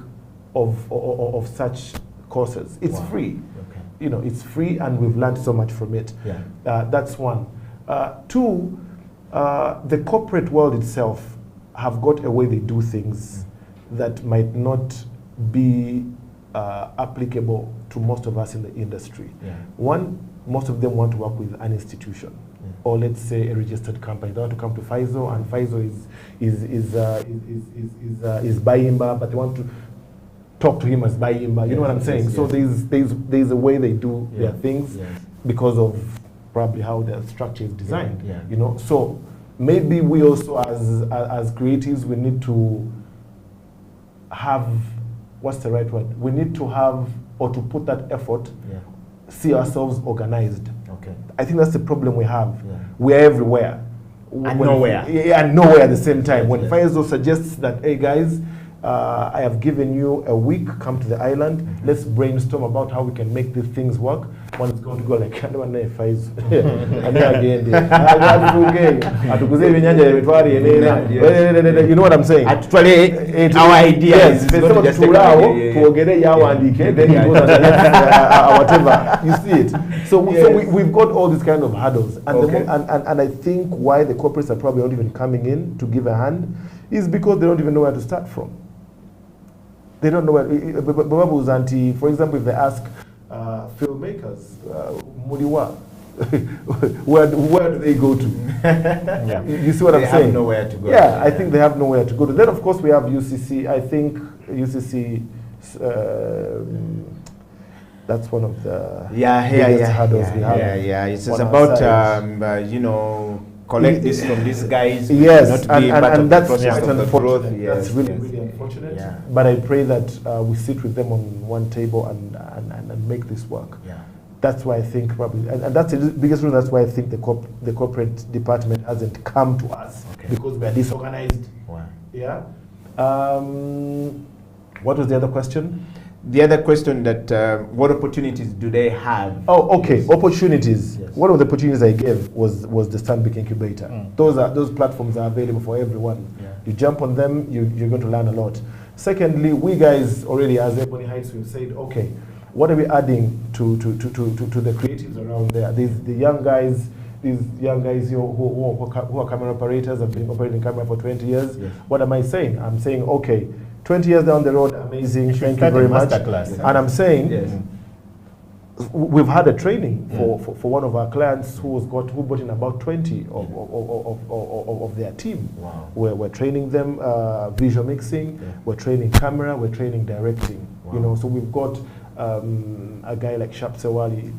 [SPEAKER 2] of such courses. It's free. It's free, and we've learned so much from it. That's one. Two, the corporate world itself have got a way they do things that might not be applicable to most of us in the industry. One, most of them want to work with an institution, or let's say a registered company. They want to come to Faizo, and Faizo is Bayimba, but they want to talk to him as Bayimba. You know what I'm saying? So there's a way they do their things because of probably how their structure is designed. So maybe we also as creatives, we need to have, what's the right word? We need to have, or to put that effort, see ourselves organized.
[SPEAKER 1] Okay.
[SPEAKER 2] I think that's the problem we have. We're everywhere.
[SPEAKER 1] And nowhere.
[SPEAKER 2] Yeah, and nowhere at the same time.
[SPEAKER 1] Yes,
[SPEAKER 2] when
[SPEAKER 1] yes.
[SPEAKER 2] Faizo suggests that, hey guys, I have given you a week, come to the island, let's brainstorm about how we can make these things work. One is going to go like, I don't know if Faizo. And then again, you know what I'm saying?
[SPEAKER 1] Actually, our idea
[SPEAKER 2] yes,
[SPEAKER 1] is going to just take
[SPEAKER 2] then he goes and whatever. You see it. So we've got all these kind of hurdles. And, and I think why the corporates are probably not even coming in to give a hand is because they don't even know where to start from. They don't know where. Bababu's auntie, for example, if they ask filmmakers, Mudiwa, where do they go to? You see what I'm saying?
[SPEAKER 1] They have nowhere to go.
[SPEAKER 2] Yeah, I think they have nowhere to go to. Then, of course, we have UCC. I think UCC, that's one of the biggest hurdles we have.
[SPEAKER 1] It's about, you know, collect this from these guys.
[SPEAKER 2] Yes,
[SPEAKER 1] not be
[SPEAKER 2] and that's
[SPEAKER 1] quite
[SPEAKER 2] unfortunate.
[SPEAKER 1] Yes,
[SPEAKER 2] that's really unfortunate. Yeah. But I pray that we sit with them on one table and make this work.
[SPEAKER 1] Yeah.
[SPEAKER 2] That's why I think probably, and that's the biggest reason. That's why I think the corporate department hasn't come to us, because we are disorganized.
[SPEAKER 1] Wow.
[SPEAKER 2] Yeah. What was the other question?
[SPEAKER 1] The other question that what opportunities do they have?
[SPEAKER 2] Oh, okay. Opportunities.
[SPEAKER 1] Yes.
[SPEAKER 2] One of the opportunities I gave was the Stanbic Incubator. Those platforms are available for everyone.
[SPEAKER 1] Yeah.
[SPEAKER 2] You jump on them, you're going to learn a lot. Secondly, we guys already, as Ebony Heights, we've said, okay, what are we adding to the creatives around there? The young guys, these young guys who are camera operators, have been operating camera for 20 years.
[SPEAKER 1] Yes.
[SPEAKER 2] What am I saying? I'm saying, okay, 20 years down the road, amazing, thank you very much. And I'm saying, we've had a training for one of our clients who brought in about 20 of their team.
[SPEAKER 1] Wow.
[SPEAKER 2] We're training them visual mixing, we're training camera, we're training directing.
[SPEAKER 1] Wow.
[SPEAKER 2] You know, so we've got a guy like Shap Sewali,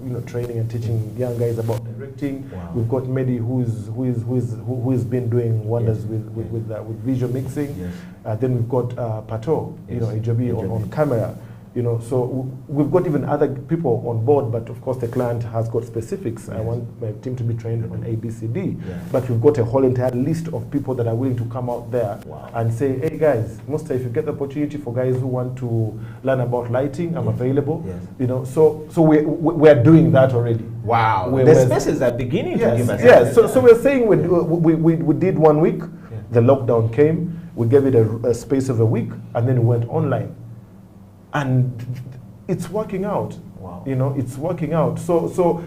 [SPEAKER 2] you know, training and teaching young guys about directing.
[SPEAKER 1] Wow.
[SPEAKER 2] We've got Mehdi who's been doing wonders with visual mixing.
[SPEAKER 1] Yes.
[SPEAKER 2] Then we've got Pato, you know, Ijobi on camera. You know, so we've got even other people on board, but of course the client has got specifics. I want my team to be trained on ABCD, but we've got a whole entire list of people that are willing to come out there and say, hey guys, Musta, if you get the opportunity for guys who want to learn about lighting, I'm available. You know, so we're doing that already.
[SPEAKER 1] Wow, the spaces are beginning to give us.
[SPEAKER 2] Yes, so we're saying we did 1 week, the lockdown came, we gave it a space of a week, and then we went online. And it's working out.
[SPEAKER 1] Wow.
[SPEAKER 2] You know, it's working out. So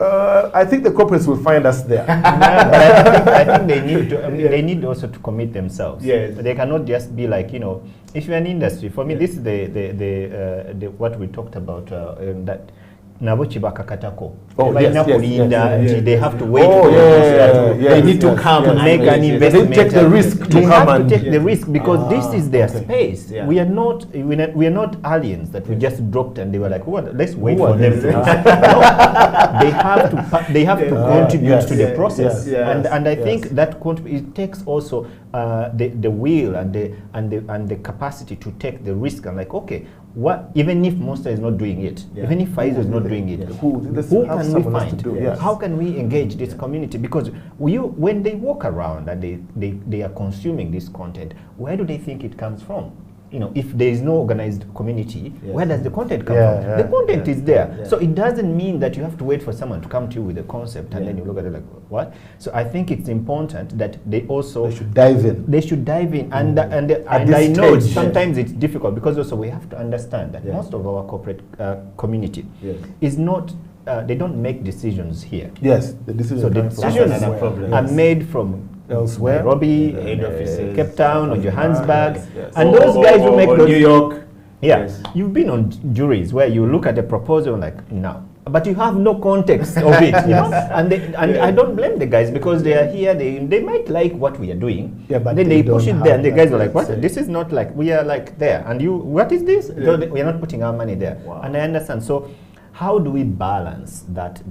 [SPEAKER 2] I think the corporates will find us there.
[SPEAKER 3] But I think they need to. They need also to commit themselves.
[SPEAKER 2] Yes.
[SPEAKER 3] They cannot just be like, you know, if you're an industry. For me, this is the what we talked about that. Nabo chibaka katako. They have to wait.
[SPEAKER 2] They
[SPEAKER 3] need to come and make an investment.
[SPEAKER 2] They take the risk to
[SPEAKER 3] they
[SPEAKER 2] come
[SPEAKER 3] have
[SPEAKER 2] and
[SPEAKER 3] to take the risk because this is their space.
[SPEAKER 1] Yeah.
[SPEAKER 3] We are not aliens that we just dropped and they were like, what? Let's wait for them to. No, they have to contribute to the process. And I think that it takes also the will and the capacity to take the risk and like, okay, what, even if Monster is not doing it, even if Faizo is not doing it, who can we find? How can we engage this community? Because when they walk around and they are consuming this content, where do they think it comes from? You know, if there is no organized community, where does the content come from? The content is there. So it doesn't mean that you have to wait for someone to come to you with a concept and then you look at it like, what? So I think it's important that they should dive in. They should dive in. And I know sometimes it's difficult because also we have to understand that most of our corporate community is not, they don't make decisions here.
[SPEAKER 2] Yes, the decisions
[SPEAKER 3] are made from elsewhere, Nairobi, Cape Town, or Johannesburg, and those guys who make those.
[SPEAKER 1] New York.
[SPEAKER 3] You've been on juries where you look at a proposal like no, but you have no context of it, you know. And I don't blame the guys because they are here. They might like what we are doing, but then they push it there, and the guys are like, "What? This is not like we are like there." And you, what is this? We are not putting our money there. And I understand. So, how do we balance that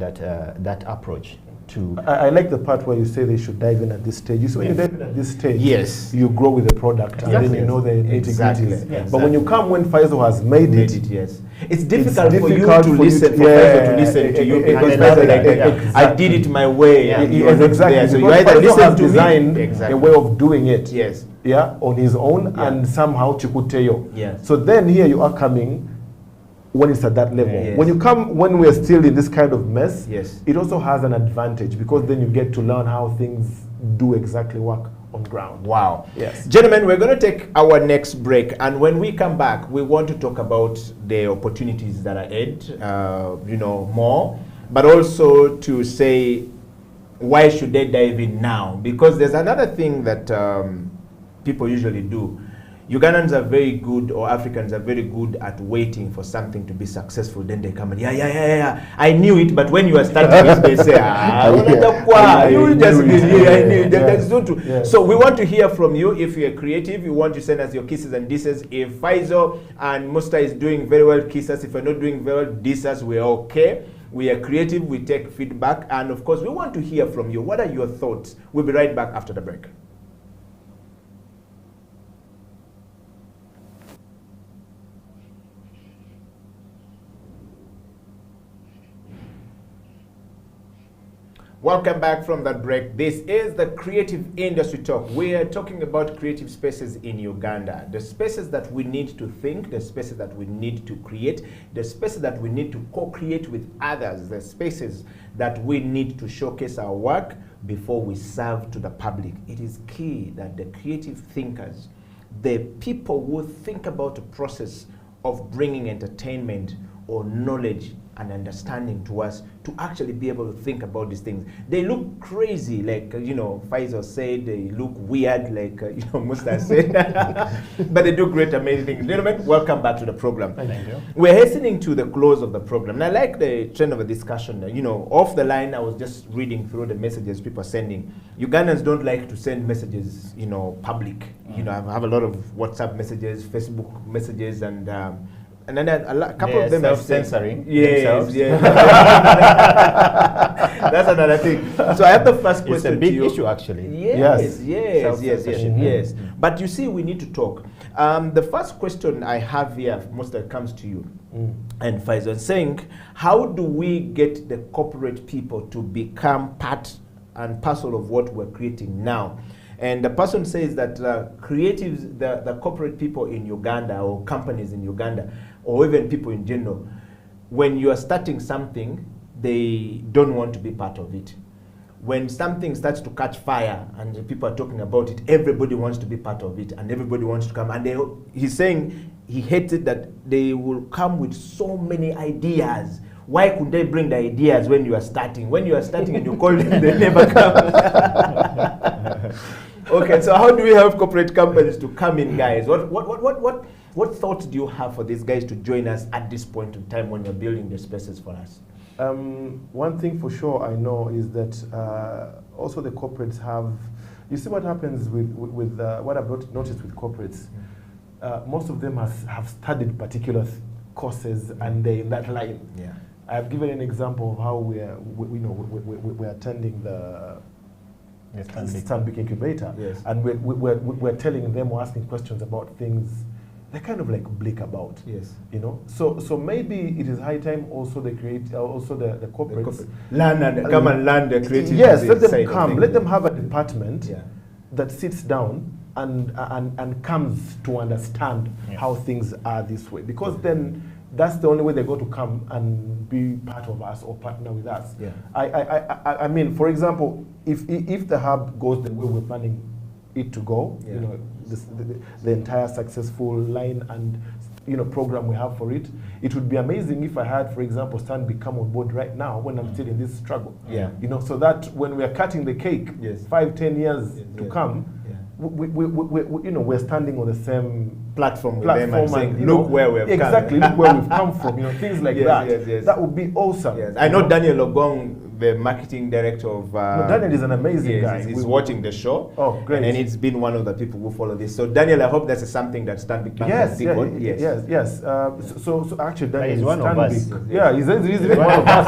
[SPEAKER 3] approach to...
[SPEAKER 2] I like the part where you say they should dive in at this stage. You see, when you dive in at this stage,
[SPEAKER 1] Yes.
[SPEAKER 2] you grow with the product, and then you know the nitty-gritties.
[SPEAKER 1] Exactly.
[SPEAKER 2] But when you come when Pfizer has made it,
[SPEAKER 1] yes. It's difficult for you
[SPEAKER 2] difficult
[SPEAKER 1] to
[SPEAKER 2] for you
[SPEAKER 1] listen,
[SPEAKER 2] to-
[SPEAKER 1] for
[SPEAKER 2] yeah,
[SPEAKER 1] Pfizer to listen to you
[SPEAKER 2] yeah,
[SPEAKER 1] because
[SPEAKER 2] yeah,
[SPEAKER 1] Pfizer like,
[SPEAKER 2] exactly.
[SPEAKER 1] I did it my way.
[SPEAKER 3] Yeah.
[SPEAKER 1] And you're not
[SPEAKER 2] exactly.
[SPEAKER 1] there. So you
[SPEAKER 2] Because
[SPEAKER 1] either
[SPEAKER 2] Pfizer
[SPEAKER 1] listen
[SPEAKER 2] has
[SPEAKER 1] to
[SPEAKER 2] designed
[SPEAKER 1] me.
[SPEAKER 2] a
[SPEAKER 1] Exactly.
[SPEAKER 2] way of doing it.
[SPEAKER 1] Yes.
[SPEAKER 2] Yeah, on his own,
[SPEAKER 1] Yeah.
[SPEAKER 2] and somehow Chikuteyo.
[SPEAKER 1] Yes.
[SPEAKER 2] So then here you are coming when it's at that level.
[SPEAKER 1] Yes.
[SPEAKER 2] When you come when we're still in this kind of mess,
[SPEAKER 1] Yes.
[SPEAKER 2] it also has an advantage because then you get to learn how things do exactly work on ground.
[SPEAKER 1] Wow.
[SPEAKER 2] Yes.
[SPEAKER 1] Gentlemen, we're going to take our next break. And when we come back, we want to talk about the opportunities that are ahead, more, but also to say, why should they dive in now? Because there's another thing that people usually do. Ugandans are very good, or Africans are very good at waiting for something to be successful. Then they come and, yeah. I knew it, but when you are starting it, they say, you just did, I knew it. That's not true.
[SPEAKER 2] Yeah.
[SPEAKER 1] So we want to hear from you. If you're creative, you want to send us your kisses and disses. If Pfizer and Musta is doing very well, kiss us. If we're not doing very well, diss us. We're okay. We are creative. We take feedback. And of course, we want to hear from you. What are your thoughts? We'll be right back after the break. Welcome back from that break. This is the Creative Industry Talk. We are talking about creative spaces in Uganda. The spaces that we need to think, the spaces that we need to create, the spaces that we need to co-create with others, the spaces that we need to showcase our work before we serve to the public. It is key that the creative thinkers, the people who think about the process of bringing entertainment or knowledge and understanding to us, to actually be able to think about these things. They look crazy, like, Pfizer said, they look weird, like, Musta said, but they do great, amazing things. Gentlemen, welcome back to the program.
[SPEAKER 3] Thank you.
[SPEAKER 1] We're hastening to the close of the program. And I like the trend of the discussion. Off the line, I was just reading through the messages people are sending. Ugandans don't like to send messages, public. I have a lot of WhatsApp messages, Facebook messages, and then a couple of them are
[SPEAKER 3] self-censoring.
[SPEAKER 1] Yes. That's another thing. So I have the first question.
[SPEAKER 3] It's a big
[SPEAKER 1] to you.
[SPEAKER 3] issue, actually.
[SPEAKER 1] Yes.
[SPEAKER 3] Self-censorship.
[SPEAKER 1] Yes. But you see, we need to talk. The first question I have here, most that comes to you, and Pfizer, saying, how do we get the corporate people to become part and parcel of what we're creating now? And the person says that creatives, the corporate people in Uganda, or companies in Uganda, or even people in general, when you are starting something, they don't want to be part of it. When something starts to catch fire and the people are talking about it, everybody wants to be part of it and everybody wants to come. And he's saying he hates it that they will come with so many ideas. Why could they bring the ideas when you are starting? When you are starting and you call them, they never come. Okay, so how do we help corporate companies to come in, guys? What thoughts do you have for these guys to join us at this point in time when you're building the spaces for us?
[SPEAKER 2] One thing for sure I know is that also the corporates have, you see what happens with what I've noticed with corporates, most of them have studied particular courses and they're in that line.
[SPEAKER 1] Yeah.
[SPEAKER 2] I've given an example of how we're attending the Stanbic Incubator,
[SPEAKER 1] yes.
[SPEAKER 2] and we're telling them, we're asking questions about things they're kind of like bleak about.
[SPEAKER 1] Yes.
[SPEAKER 2] So maybe it is high time also the corporates
[SPEAKER 1] come and learn the creative.
[SPEAKER 2] Yes, let them come. Let them have a department that sits down and comes to understand how things are this way, because then that's the only way they're going to come and be part of us or partner with us.
[SPEAKER 1] Yeah.
[SPEAKER 2] I mean, for example, if the hub goes the way we're planning it to go, the entire successful line and program we have for it, it would be amazing if I had, for example, Stanbic come on board right now when I'm still in this struggle. So that when we are cutting the cake, 5-10 years to come, we're standing on the same
[SPEAKER 1] platform with them and saying,
[SPEAKER 2] and,
[SPEAKER 1] look where we've
[SPEAKER 2] come. Exactly, look where we've come from. Things like that.
[SPEAKER 1] Yes.
[SPEAKER 2] That would be awesome.
[SPEAKER 1] Yes. I know Daniel Ogong the marketing director of.
[SPEAKER 2] No, Daniel is an amazing guy.
[SPEAKER 1] He's watching the show.
[SPEAKER 2] Oh, great!
[SPEAKER 1] And it's been one of the people who follow this. So Daniel, I hope that's something that Stanbic Bank has big on.
[SPEAKER 2] Yes. So actually, Daniel
[SPEAKER 3] is one of us.
[SPEAKER 2] Yeah, he's one of us.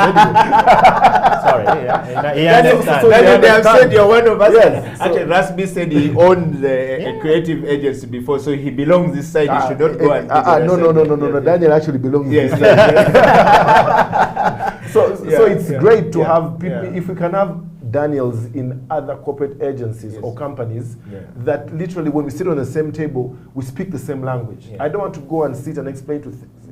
[SPEAKER 3] Sorry,
[SPEAKER 1] Daniel, they have said you're one of us. Yes. Actually, Rasby said he owned a creative agency before, so he belongs this side. He should not go and.
[SPEAKER 2] No. Daniel actually belongs.
[SPEAKER 1] Yes.
[SPEAKER 2] So it's great to have people. If we can have Daniels in other corporate agencies or companies that literally, when we sit on the same table, we speak the same language. I don't want to go and sit and explain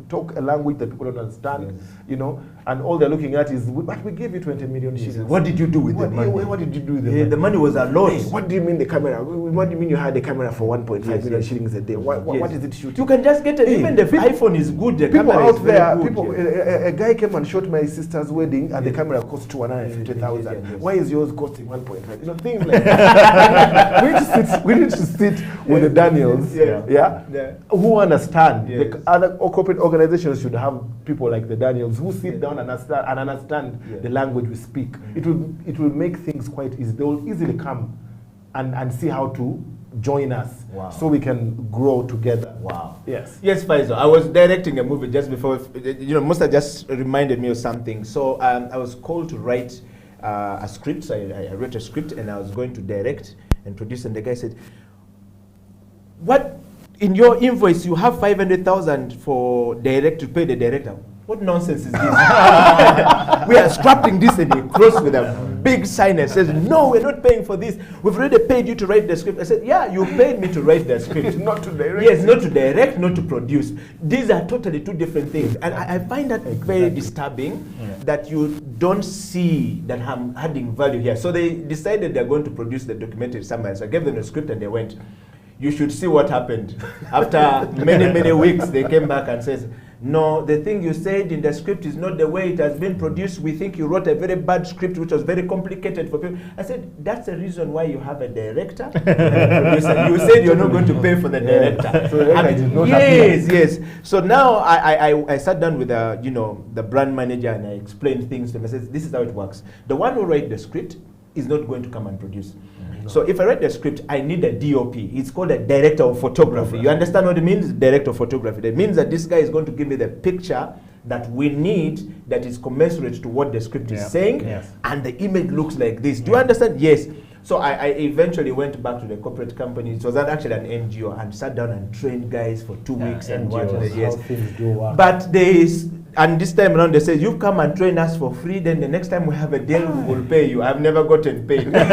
[SPEAKER 2] talk a language that people don't understand, you know, and all they're looking at is, but we gave you 20 million shillings.
[SPEAKER 1] What did you do with the money?
[SPEAKER 2] What did you do with the money?
[SPEAKER 1] The money was a lot.
[SPEAKER 2] Hey, what do you mean the camera? What do you mean you had a camera for 1.5 million shillings a day? What is it shooting?
[SPEAKER 1] You can just get it. Even the iPhone is good. The
[SPEAKER 2] people
[SPEAKER 1] camera
[SPEAKER 2] out
[SPEAKER 1] is
[SPEAKER 2] there,
[SPEAKER 1] very good.
[SPEAKER 2] a guy came and shot my sister's wedding, and the camera cost 250,000. Why is yours costing 1.5? You know, things like that. we need to sit with the Daniels, who understand. The other corporate organizations should have people like the Daniels who sit down and understand the language we speak. It will make things quite easy. They will easily come and see how to join us, so we can grow together.
[SPEAKER 1] Wow.
[SPEAKER 2] Yes,
[SPEAKER 1] Faisal. I was directing a movie just before. You know, Musa just reminded me of something. So I was called to write a script. So I wrote a script, and I was going to direct and produce. And the guy said, "What? In your invoice, you have 500,000 for to pay the director. What nonsense is this? We are scrapping this," and he closed with a big sign and says, "No, we're not paying for this. We've already paid you to write the script." I said, "Yeah, you paid me to write the script.
[SPEAKER 2] Not to direct."
[SPEAKER 1] Yes, not to direct, not to produce. These are totally two different things. And I find that very disturbing that you don't see that I'm adding value here. So they decided they're going to produce the documentary somewhere. So I gave them the script and they went. You should see what happened. After many weeks, they came back and says, "No, the thing you said in the script is not the way it has been produced. We think you wrote a very bad script, which was very complicated for people." I said, "That's the reason why you have a director and a producer. You said you're not going to pay for the director."
[SPEAKER 2] So the director did not
[SPEAKER 1] yes. So now I sat down with the brand manager and I explained things to him. I said, "This is how it works. The one who writes the script is not going to come and produce. No. So if I write the script, I need a DOP. It's called a director of photography. You understand what it means? Director of photography. That means that this guy is going to give me the picture that we need that is commensurate to what the script is saying, and the image looks like this. Do you understand? Yes. So I eventually went back to the corporate company. It was actually an NGO, and sat down and trained guys for 2 weeks and watched the
[SPEAKER 2] how things do work.
[SPEAKER 1] But and this time around they said, "You come and train us for free, then the next time we have a deal we will pay you." I've never gotten paid. But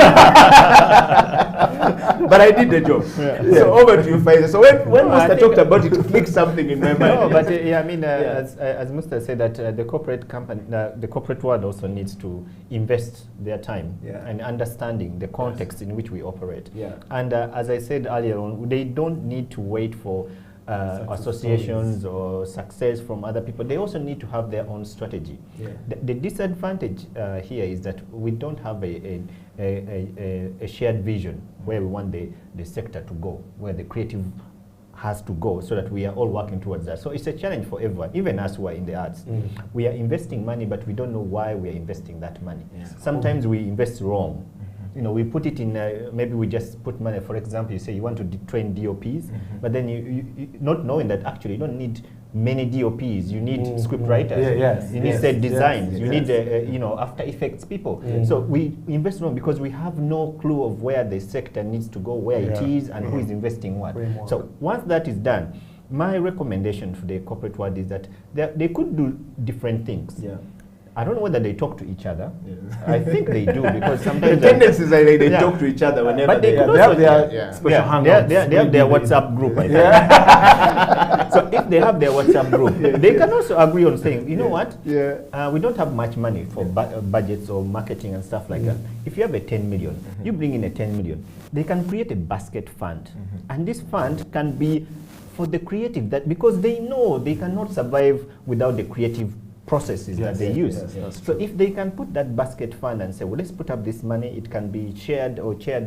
[SPEAKER 1] I did the job. So over to you, Faisal. So when Musta talked about it, clicked something in my mind.
[SPEAKER 3] No, but as Musta said, that the corporate company, the corporate world also needs to invest their time and understanding the context in which we operate. And as I said earlier on, they don't need to wait for associations or success from other people. They also need to have their own strategy. The disadvantage here is that we don't have a shared vision where we want the sector to go, where the creative has to go, so that we are all working towards that. So it's a challenge for everyone, even us who are in the arts. We are investing money, but we don't know why we are investing that money. Sometimes we invest wrong. You know, we put it in, maybe we just put money. For example, you say you want to train DOPs, but then you not knowing that actually you don't need many DOPs. You need script writers. You need set designs. You need, After Effects people. So we invest wrong because we have no clue of where the sector needs to go, where it is, and who is investing what. So once that is done, my recommendation for the corporate world is that they could do different things. I don't know whether they talk to each other. I think they do, because sometimes
[SPEAKER 1] the tendency is like they talk to each other whenever
[SPEAKER 3] but they
[SPEAKER 1] have
[SPEAKER 3] their special hangouts. They have their WhatsApp group, I think. So if they have their WhatsApp group, they can also agree on saying, you know what, we don't have much money for budgets or marketing and stuff like that. If you have a 10 million, you bring in a 10 million. They can create a basket fund, and this fund can be for the creative, that because they know they cannot survive without the creative processes that they use.
[SPEAKER 2] That's
[SPEAKER 3] So
[SPEAKER 2] true.
[SPEAKER 3] if they can put that basket fund and say, well, let's put up this money, it can be shared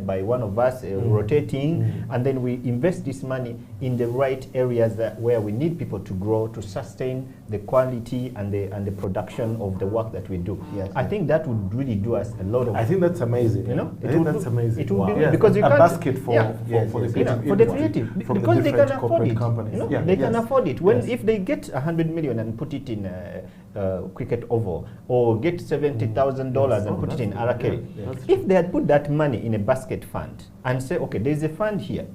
[SPEAKER 3] by one of us, rotating, and then we invest this money in the right areas where we need people to grow, to sustain the quality and the production of the work that we do.
[SPEAKER 1] Yes.
[SPEAKER 3] I think that would really do us a lot of.
[SPEAKER 2] I think that's amazing.
[SPEAKER 3] You know,
[SPEAKER 2] I think that's amazing.
[SPEAKER 3] It would be
[SPEAKER 2] Yes,
[SPEAKER 3] because you
[SPEAKER 2] a
[SPEAKER 3] can't
[SPEAKER 2] basket for,
[SPEAKER 3] yeah.
[SPEAKER 2] for the
[SPEAKER 1] Yes,
[SPEAKER 2] creative
[SPEAKER 3] for the
[SPEAKER 2] industry,
[SPEAKER 3] creative,
[SPEAKER 2] from the
[SPEAKER 3] because they can
[SPEAKER 2] different
[SPEAKER 3] afford
[SPEAKER 2] corporate
[SPEAKER 3] it.
[SPEAKER 2] companies.
[SPEAKER 3] You know,
[SPEAKER 2] Yeah,
[SPEAKER 3] they can
[SPEAKER 2] yes,
[SPEAKER 3] afford it. When
[SPEAKER 2] yes.
[SPEAKER 3] if they get 100 million and put it in cricket oval, or get $70,000 and put it in Arakeli. If they had put that money in a basket fund and say, okay, there's a fund here,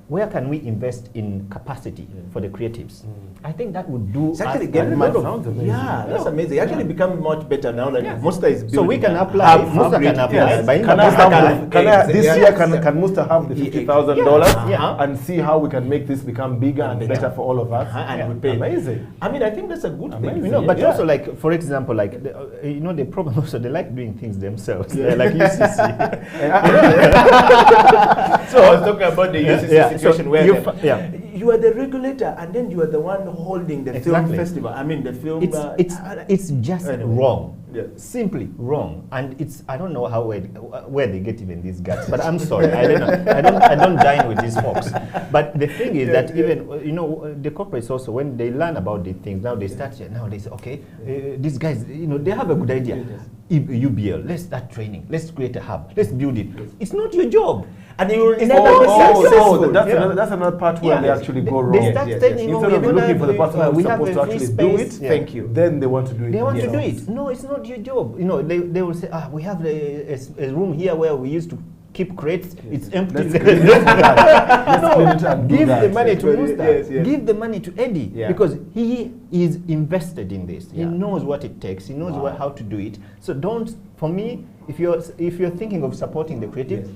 [SPEAKER 3] where can we invest in capacity for the creatives? I think that would do.
[SPEAKER 1] It's actually
[SPEAKER 3] us
[SPEAKER 1] getting
[SPEAKER 3] a
[SPEAKER 1] much.
[SPEAKER 3] lot of-
[SPEAKER 2] Sounds amazing.
[SPEAKER 1] Yeah, that's amazing. It actually become much better now that Musta is building.
[SPEAKER 3] So we can
[SPEAKER 1] a
[SPEAKER 3] apply.
[SPEAKER 1] hub for
[SPEAKER 3] Musta can
[SPEAKER 1] creative-
[SPEAKER 3] apply.
[SPEAKER 1] Yes.
[SPEAKER 3] By
[SPEAKER 2] Can I
[SPEAKER 3] Musta
[SPEAKER 2] have this
[SPEAKER 1] Yes.
[SPEAKER 2] year? Can Musta have the $50,000
[SPEAKER 3] Yeah.
[SPEAKER 2] and see how we can make this become bigger and better for all of us?
[SPEAKER 1] And we pay.
[SPEAKER 2] Amazing.
[SPEAKER 1] I mean, I think that's a good thing.
[SPEAKER 2] Amazing.
[SPEAKER 3] You know, but
[SPEAKER 2] Yeah.
[SPEAKER 3] also like, for example, like the problem also they like doing things themselves. They're like UCC.
[SPEAKER 1] So I was talking about the UCC situation
[SPEAKER 3] so
[SPEAKER 1] where
[SPEAKER 3] you
[SPEAKER 1] you are the regulator and then you are the one holding the film
[SPEAKER 3] Exactly.
[SPEAKER 1] festival. I mean, the film.
[SPEAKER 3] It's just
[SPEAKER 1] anyway.
[SPEAKER 3] wrong.
[SPEAKER 1] Yeah.
[SPEAKER 3] Simply wrong, and I don't know where they get even these guts. But I'm sorry, I don't know. I don't dine with these folks. But the thing is that even the corporates also, when they learn about these things, now they start. Now they say, okay, these guys, they have a good idea. UBL, let's start training. Let's create a hub. Let's build it. It's not your job.
[SPEAKER 1] And you will
[SPEAKER 2] that's another part where they actually go wrong.
[SPEAKER 3] They start telling
[SPEAKER 2] Instead of looking for the person who's
[SPEAKER 3] we have
[SPEAKER 2] supposed to
[SPEAKER 3] a free
[SPEAKER 2] actually do it,
[SPEAKER 3] space.
[SPEAKER 1] Thank you.
[SPEAKER 2] then they want to do it.
[SPEAKER 3] They want to do
[SPEAKER 2] themselves.
[SPEAKER 3] it. No, it's not your job. They will say, we have a room here where we used to keep crates. It's empty.
[SPEAKER 2] Let's clean it and do
[SPEAKER 3] Give
[SPEAKER 2] that.
[SPEAKER 3] the money to Musta.
[SPEAKER 1] Yes, yes.
[SPEAKER 3] Give the money to Eddie because he is invested in this. He knows what it takes. He knows how to do it. So don't. For me, if you're thinking of supporting the creative,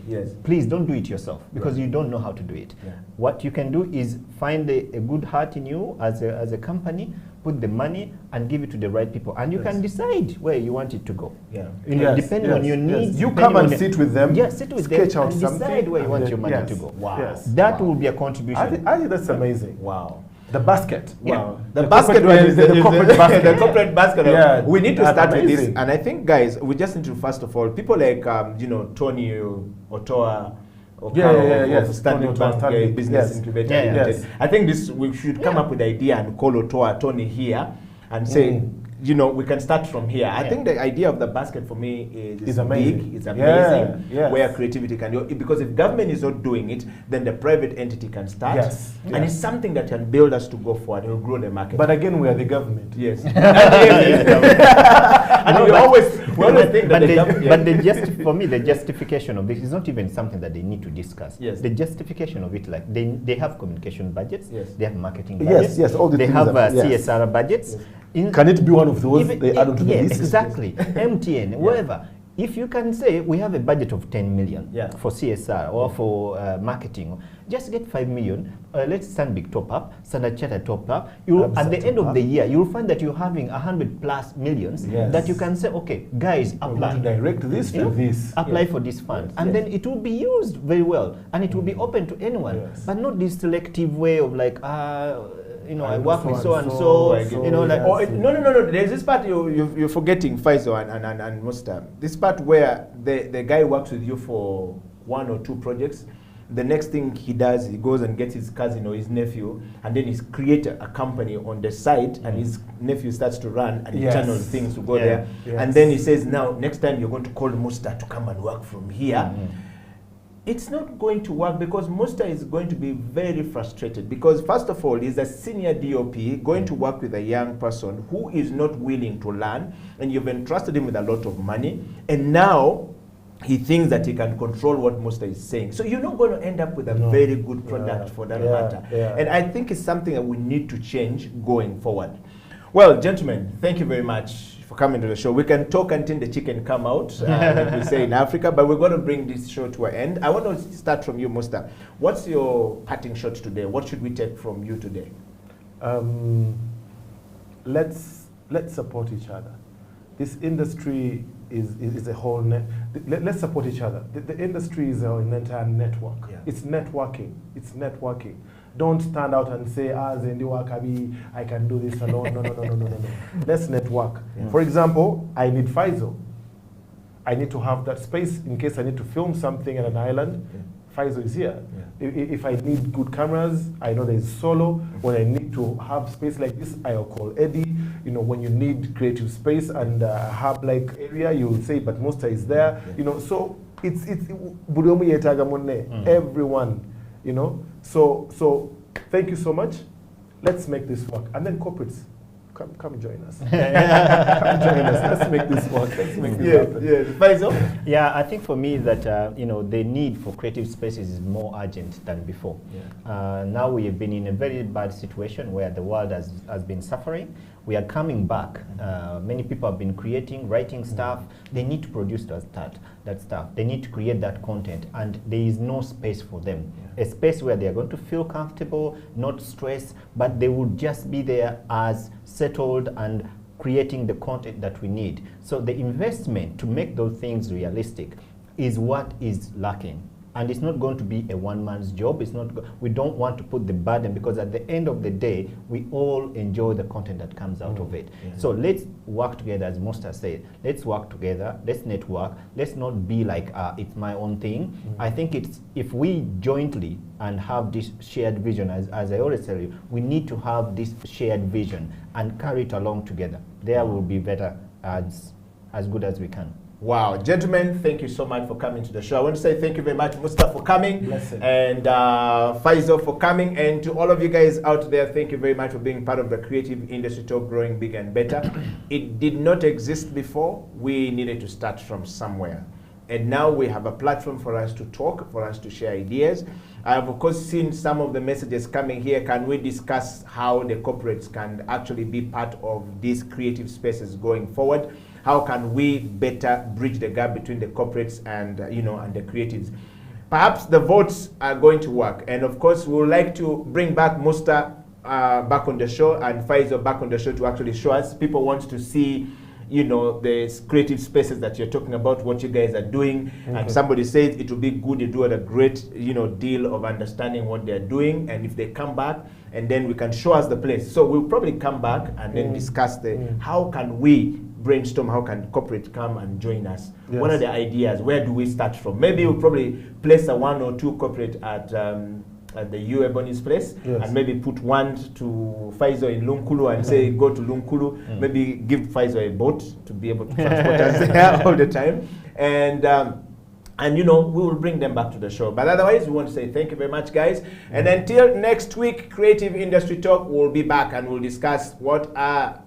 [SPEAKER 3] please don't do it yourself because you don't know how to do it.
[SPEAKER 1] Yeah.
[SPEAKER 3] What you can do is find a good heart in you as a company, put the money and give it to the right people, and you can decide where you want it to go.
[SPEAKER 1] Yeah.
[SPEAKER 3] Depending on your needs.
[SPEAKER 2] You
[SPEAKER 3] depending
[SPEAKER 2] come and
[SPEAKER 3] on
[SPEAKER 2] sit with them.
[SPEAKER 3] Yeah, sit with
[SPEAKER 2] sketch
[SPEAKER 3] them
[SPEAKER 2] out
[SPEAKER 3] and
[SPEAKER 2] something,
[SPEAKER 3] decide where you
[SPEAKER 2] and
[SPEAKER 3] want
[SPEAKER 2] then-
[SPEAKER 3] your money
[SPEAKER 2] yes.
[SPEAKER 3] to go.
[SPEAKER 1] Wow.
[SPEAKER 2] Yes.
[SPEAKER 3] That will be a contribution.
[SPEAKER 2] I think that's amazing.
[SPEAKER 1] Wow.
[SPEAKER 2] The basket.
[SPEAKER 1] Wow.
[SPEAKER 2] The
[SPEAKER 1] The basket
[SPEAKER 2] corporate-
[SPEAKER 1] was
[SPEAKER 2] the corporate basket.
[SPEAKER 1] The corporate basket.
[SPEAKER 2] Yeah,
[SPEAKER 1] We need to
[SPEAKER 2] that's
[SPEAKER 1] start with this.
[SPEAKER 2] amazing.
[SPEAKER 1] And I think, guys, we just need to, first of all, people like, Tony Otoa, or
[SPEAKER 2] yes.
[SPEAKER 1] Standard
[SPEAKER 2] Tony Otoa,
[SPEAKER 1] Bank
[SPEAKER 2] Stanbic,
[SPEAKER 1] Business
[SPEAKER 2] yes.
[SPEAKER 1] Incubator.
[SPEAKER 3] Yeah,
[SPEAKER 1] Limited.
[SPEAKER 2] yes.
[SPEAKER 1] I think we should come up with the idea and call Otoa, Tony here and say, we can start from here. I think the idea of the basket for me is
[SPEAKER 2] amazing.
[SPEAKER 1] big, it's amazing,
[SPEAKER 2] yes.
[SPEAKER 1] where creativity can do. Because if government is not doing it, then the private entity can start.
[SPEAKER 2] Yes.
[SPEAKER 1] And
[SPEAKER 2] Yes.
[SPEAKER 1] it's something that can build us to go forward. It will grow the market.
[SPEAKER 2] But again, we are the government.
[SPEAKER 1] Yes. And we always think that
[SPEAKER 3] for me, the justification of this is not even something that they need to discuss.
[SPEAKER 1] Yes.
[SPEAKER 3] The justification of it, like they have communication budgets,
[SPEAKER 1] Yes.
[SPEAKER 3] they have marketing
[SPEAKER 2] Yes,
[SPEAKER 3] budgets,
[SPEAKER 2] yes, all the
[SPEAKER 3] they
[SPEAKER 2] things
[SPEAKER 3] have
[SPEAKER 2] that- yes.
[SPEAKER 3] CSR budgets.
[SPEAKER 2] Can it be one of those they add onto the
[SPEAKER 3] yeah,
[SPEAKER 2] list?
[SPEAKER 3] exactly. MTN, wherever. If you can say we have a budget of 10 million for CSR or for marketing, just get 5 million. Let's Stanbic top up, Standard Chartered top up. At the end of the year, you'll find that you're having 100+ millions that you can say, okay, guys, apply.
[SPEAKER 2] Direct this to this.
[SPEAKER 3] Apply for this fund, and then it will be used very well, and it will be open to anyone,
[SPEAKER 2] Yes.
[SPEAKER 3] but not this selective way of like, I work with so and
[SPEAKER 2] so,
[SPEAKER 3] so,
[SPEAKER 2] yes.
[SPEAKER 1] No. There's this part you're forgetting, Faisal and Musta. This part where the guy works with you for 1 or 2 projects. The next thing he does, he goes and gets his cousin or his nephew, and then he's create a company on the side, and his nephew starts to run and he channels things to go there.
[SPEAKER 2] Yes.
[SPEAKER 1] And then he says, now, next time you're going to call Musta to come and work from here. It's not going to work because Musta is going to be very frustrated because, first of all, he's a senior DOP going to work with a young person who is not willing to learn, and you've entrusted him with a lot of money, and now he thinks that he can control what Musta is saying. So you're not going to end up with a very good product for that matter.
[SPEAKER 2] Yeah.
[SPEAKER 1] And I think it's something that we need to change going forward. Well, gentlemen, thank you very much for coming to the show. We can talk until the chicken come out, like we say in Africa, but we're going to bring this show to an end. I want to start from you, Musta. What's your parting shot today? What should we take from you today?
[SPEAKER 2] Let's support each other. This industry is a whole net. Let's support each other. The industry is an entire network.
[SPEAKER 1] Yeah.
[SPEAKER 2] It's networking. It's networking. Don't stand out and say, Zendi Wakabi, I can do this alone. No. Let's network.
[SPEAKER 1] Yeah.
[SPEAKER 2] For example, I need Faizo. I need to have that space in case I need to film something at an island.
[SPEAKER 1] Yeah.
[SPEAKER 2] Faizo is here.
[SPEAKER 1] Yeah.
[SPEAKER 2] If I need good cameras, I know there's Solo. When I need to have space like this, I'll call Eddie. You know, when you need creative space and a hub-like area, you'll say, but Musta is there.
[SPEAKER 1] Yeah.
[SPEAKER 2] You know, so it's everyone. You know, so thank you so much. Let's make this work. And then corporates, come join us. Come join us. Let's make this work. Let's make this happen.
[SPEAKER 1] Faizo?
[SPEAKER 3] Yeah, I think for me that the need for creative spaces is more urgent than before.
[SPEAKER 1] Yeah.
[SPEAKER 3] Now we have been in a very bad situation where the world has been suffering. We are coming back. Many people have been creating, writing stuff. They need to produce that stuff. They need to create that content, and there is no space for them. Yeah. A space where they are going to feel comfortable, not stressed, but they would just be there as settled and creating the content that we need. So the investment to make those things realistic is what is lacking. And it's not going to be a one-man's job. It's not. We don't want to put the burden, because at the end of the day, we all enjoy the content that comes out of it. Yeah. So let's work together, as Musta said. Let's work together. Let's network. Let's not be like it's my own thing. I think it's if we jointly and have this shared vision, as I always tell you, we need to have this shared vision and carry it along together. There will be better as good as we can.
[SPEAKER 1] Wow, gentlemen, thank you so much for coming to the show. I want to say thank you very much, Musta, for coming, and Faizo for coming, and to all of you guys out there, thank you very much for being part of the Creative Industry Talk, Growing Big and Better. It did not exist before. We needed to start from somewhere. And now we have a platform for us to talk, for us to share ideas. I have, of course, seen some of the messages coming here. Can we discuss how the corporates can actually be part of these creative spaces going forward? How can we better bridge the gap between the corporates and and the creatives? Perhaps the votes are going to work, and of course we would like to bring back Musta back on the show and Faizo back on the show to actually show us. People want to see, the creative spaces that you're talking about, what you guys are doing, and somebody says it would be good to do a great deal of understanding what they're doing, and if they come back, and then we can show us the place. So we'll probably come back and then discuss how can we brainstorm, how can corporate come and join us? Yes. What are the ideas? Where do we start from? Maybe we'll probably place a 1 or 2 corporate at the U Ebony's place, and maybe put one to Faizo in Lunkulu and say go to Lunkulu. Maybe give Faizo a boat to be able to transport us there all the time, and we will bring them back to the show. But otherwise, we want to say thank you very much, guys. And until next week, Creative Industry Talk will be back, and we'll discuss what are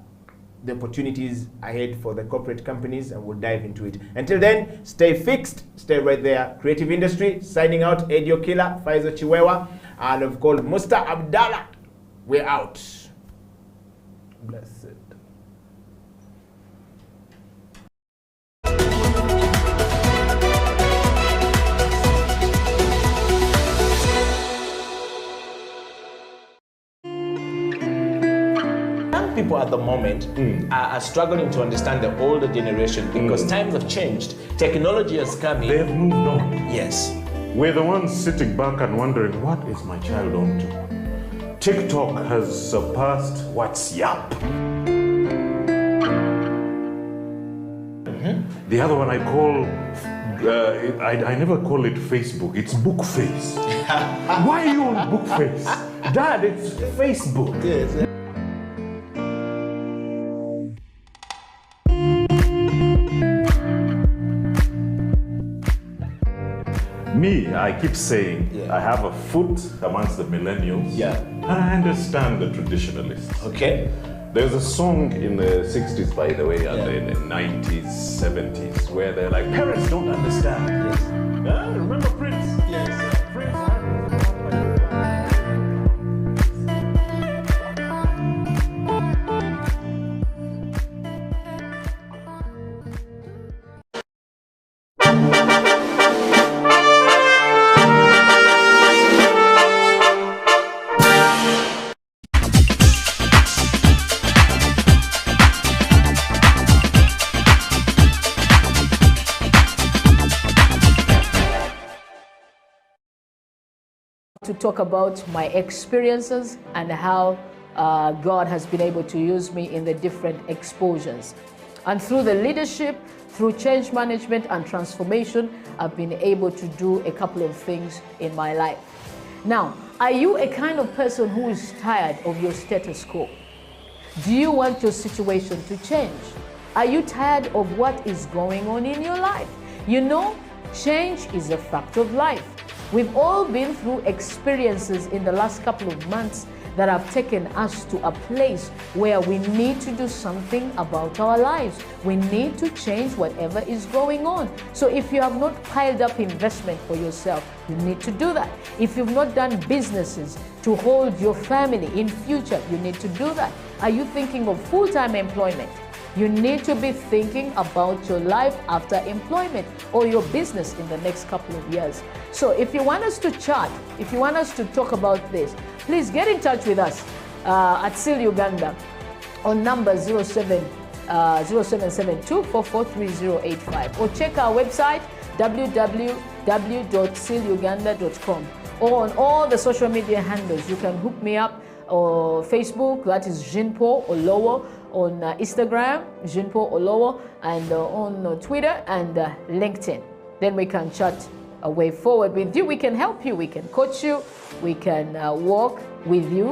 [SPEAKER 1] the opportunities ahead for the corporate companies, and we'll dive into it. Until then, stay fixed, stay right there. Creative Industry, signing out. Edio Killer, Faizo Chiwewa, and of course, Musta Abdallah. We're out.
[SPEAKER 2] Blessed.
[SPEAKER 1] People at the moment are struggling to understand the older generation because times have changed. Technology has come in.
[SPEAKER 4] They've moved on.
[SPEAKER 1] Yes.
[SPEAKER 4] We're the ones sitting back and wondering, what is my child on to? TikTok has surpassed WhatsApp. The other one I call, I never call it Facebook, it's Bookface. Why are you on Bookface? Dad, it's Facebook.
[SPEAKER 1] Yes.
[SPEAKER 4] Me, I keep saying, I have a foot amongst the millennials.
[SPEAKER 1] Yeah.
[SPEAKER 4] And I understand the traditionalists.
[SPEAKER 1] Okay.
[SPEAKER 4] There's a song in the 60s, by the way, and in the 90s, 70s, where they're like, parents don't understand.
[SPEAKER 1] Yes.
[SPEAKER 4] Remember Prince?
[SPEAKER 1] Yes.
[SPEAKER 4] Prince.
[SPEAKER 5] to talk about my experiences and how God has been able to use me in the different exposures. And through the leadership, through change management and transformation, I've been able to do a couple of things in my life. Now, are you a kind of person who is tired of your status quo? Do you want your situation to change? Are you tired of what is going on in your life? You know, change is a fact of life. We've all been through experiences in the last couple of months that have taken us to a place where we need to do something about our lives. We need to change whatever is going on. So if you have not piled up investment for yourself, you need to do that. If you've not done businesses to hold your family in future, you need to do that. Are you thinking of full-time employment? You need to be thinking about your life after employment or your business in the next couple of years. So if you want us to chat, if you want us to talk about this, please get in touch with us at SEAL Uganda on number 0772443085, or check our website www.sealuganda.com, or on all the social media handles. You can hook me up or Facebook, that is Jean Paul Olowo, on Instagram, Jean Paul Olowo, and on Twitter and LinkedIn. Then we can chat a way forward with you. We can help you, we can coach you, we can walk with you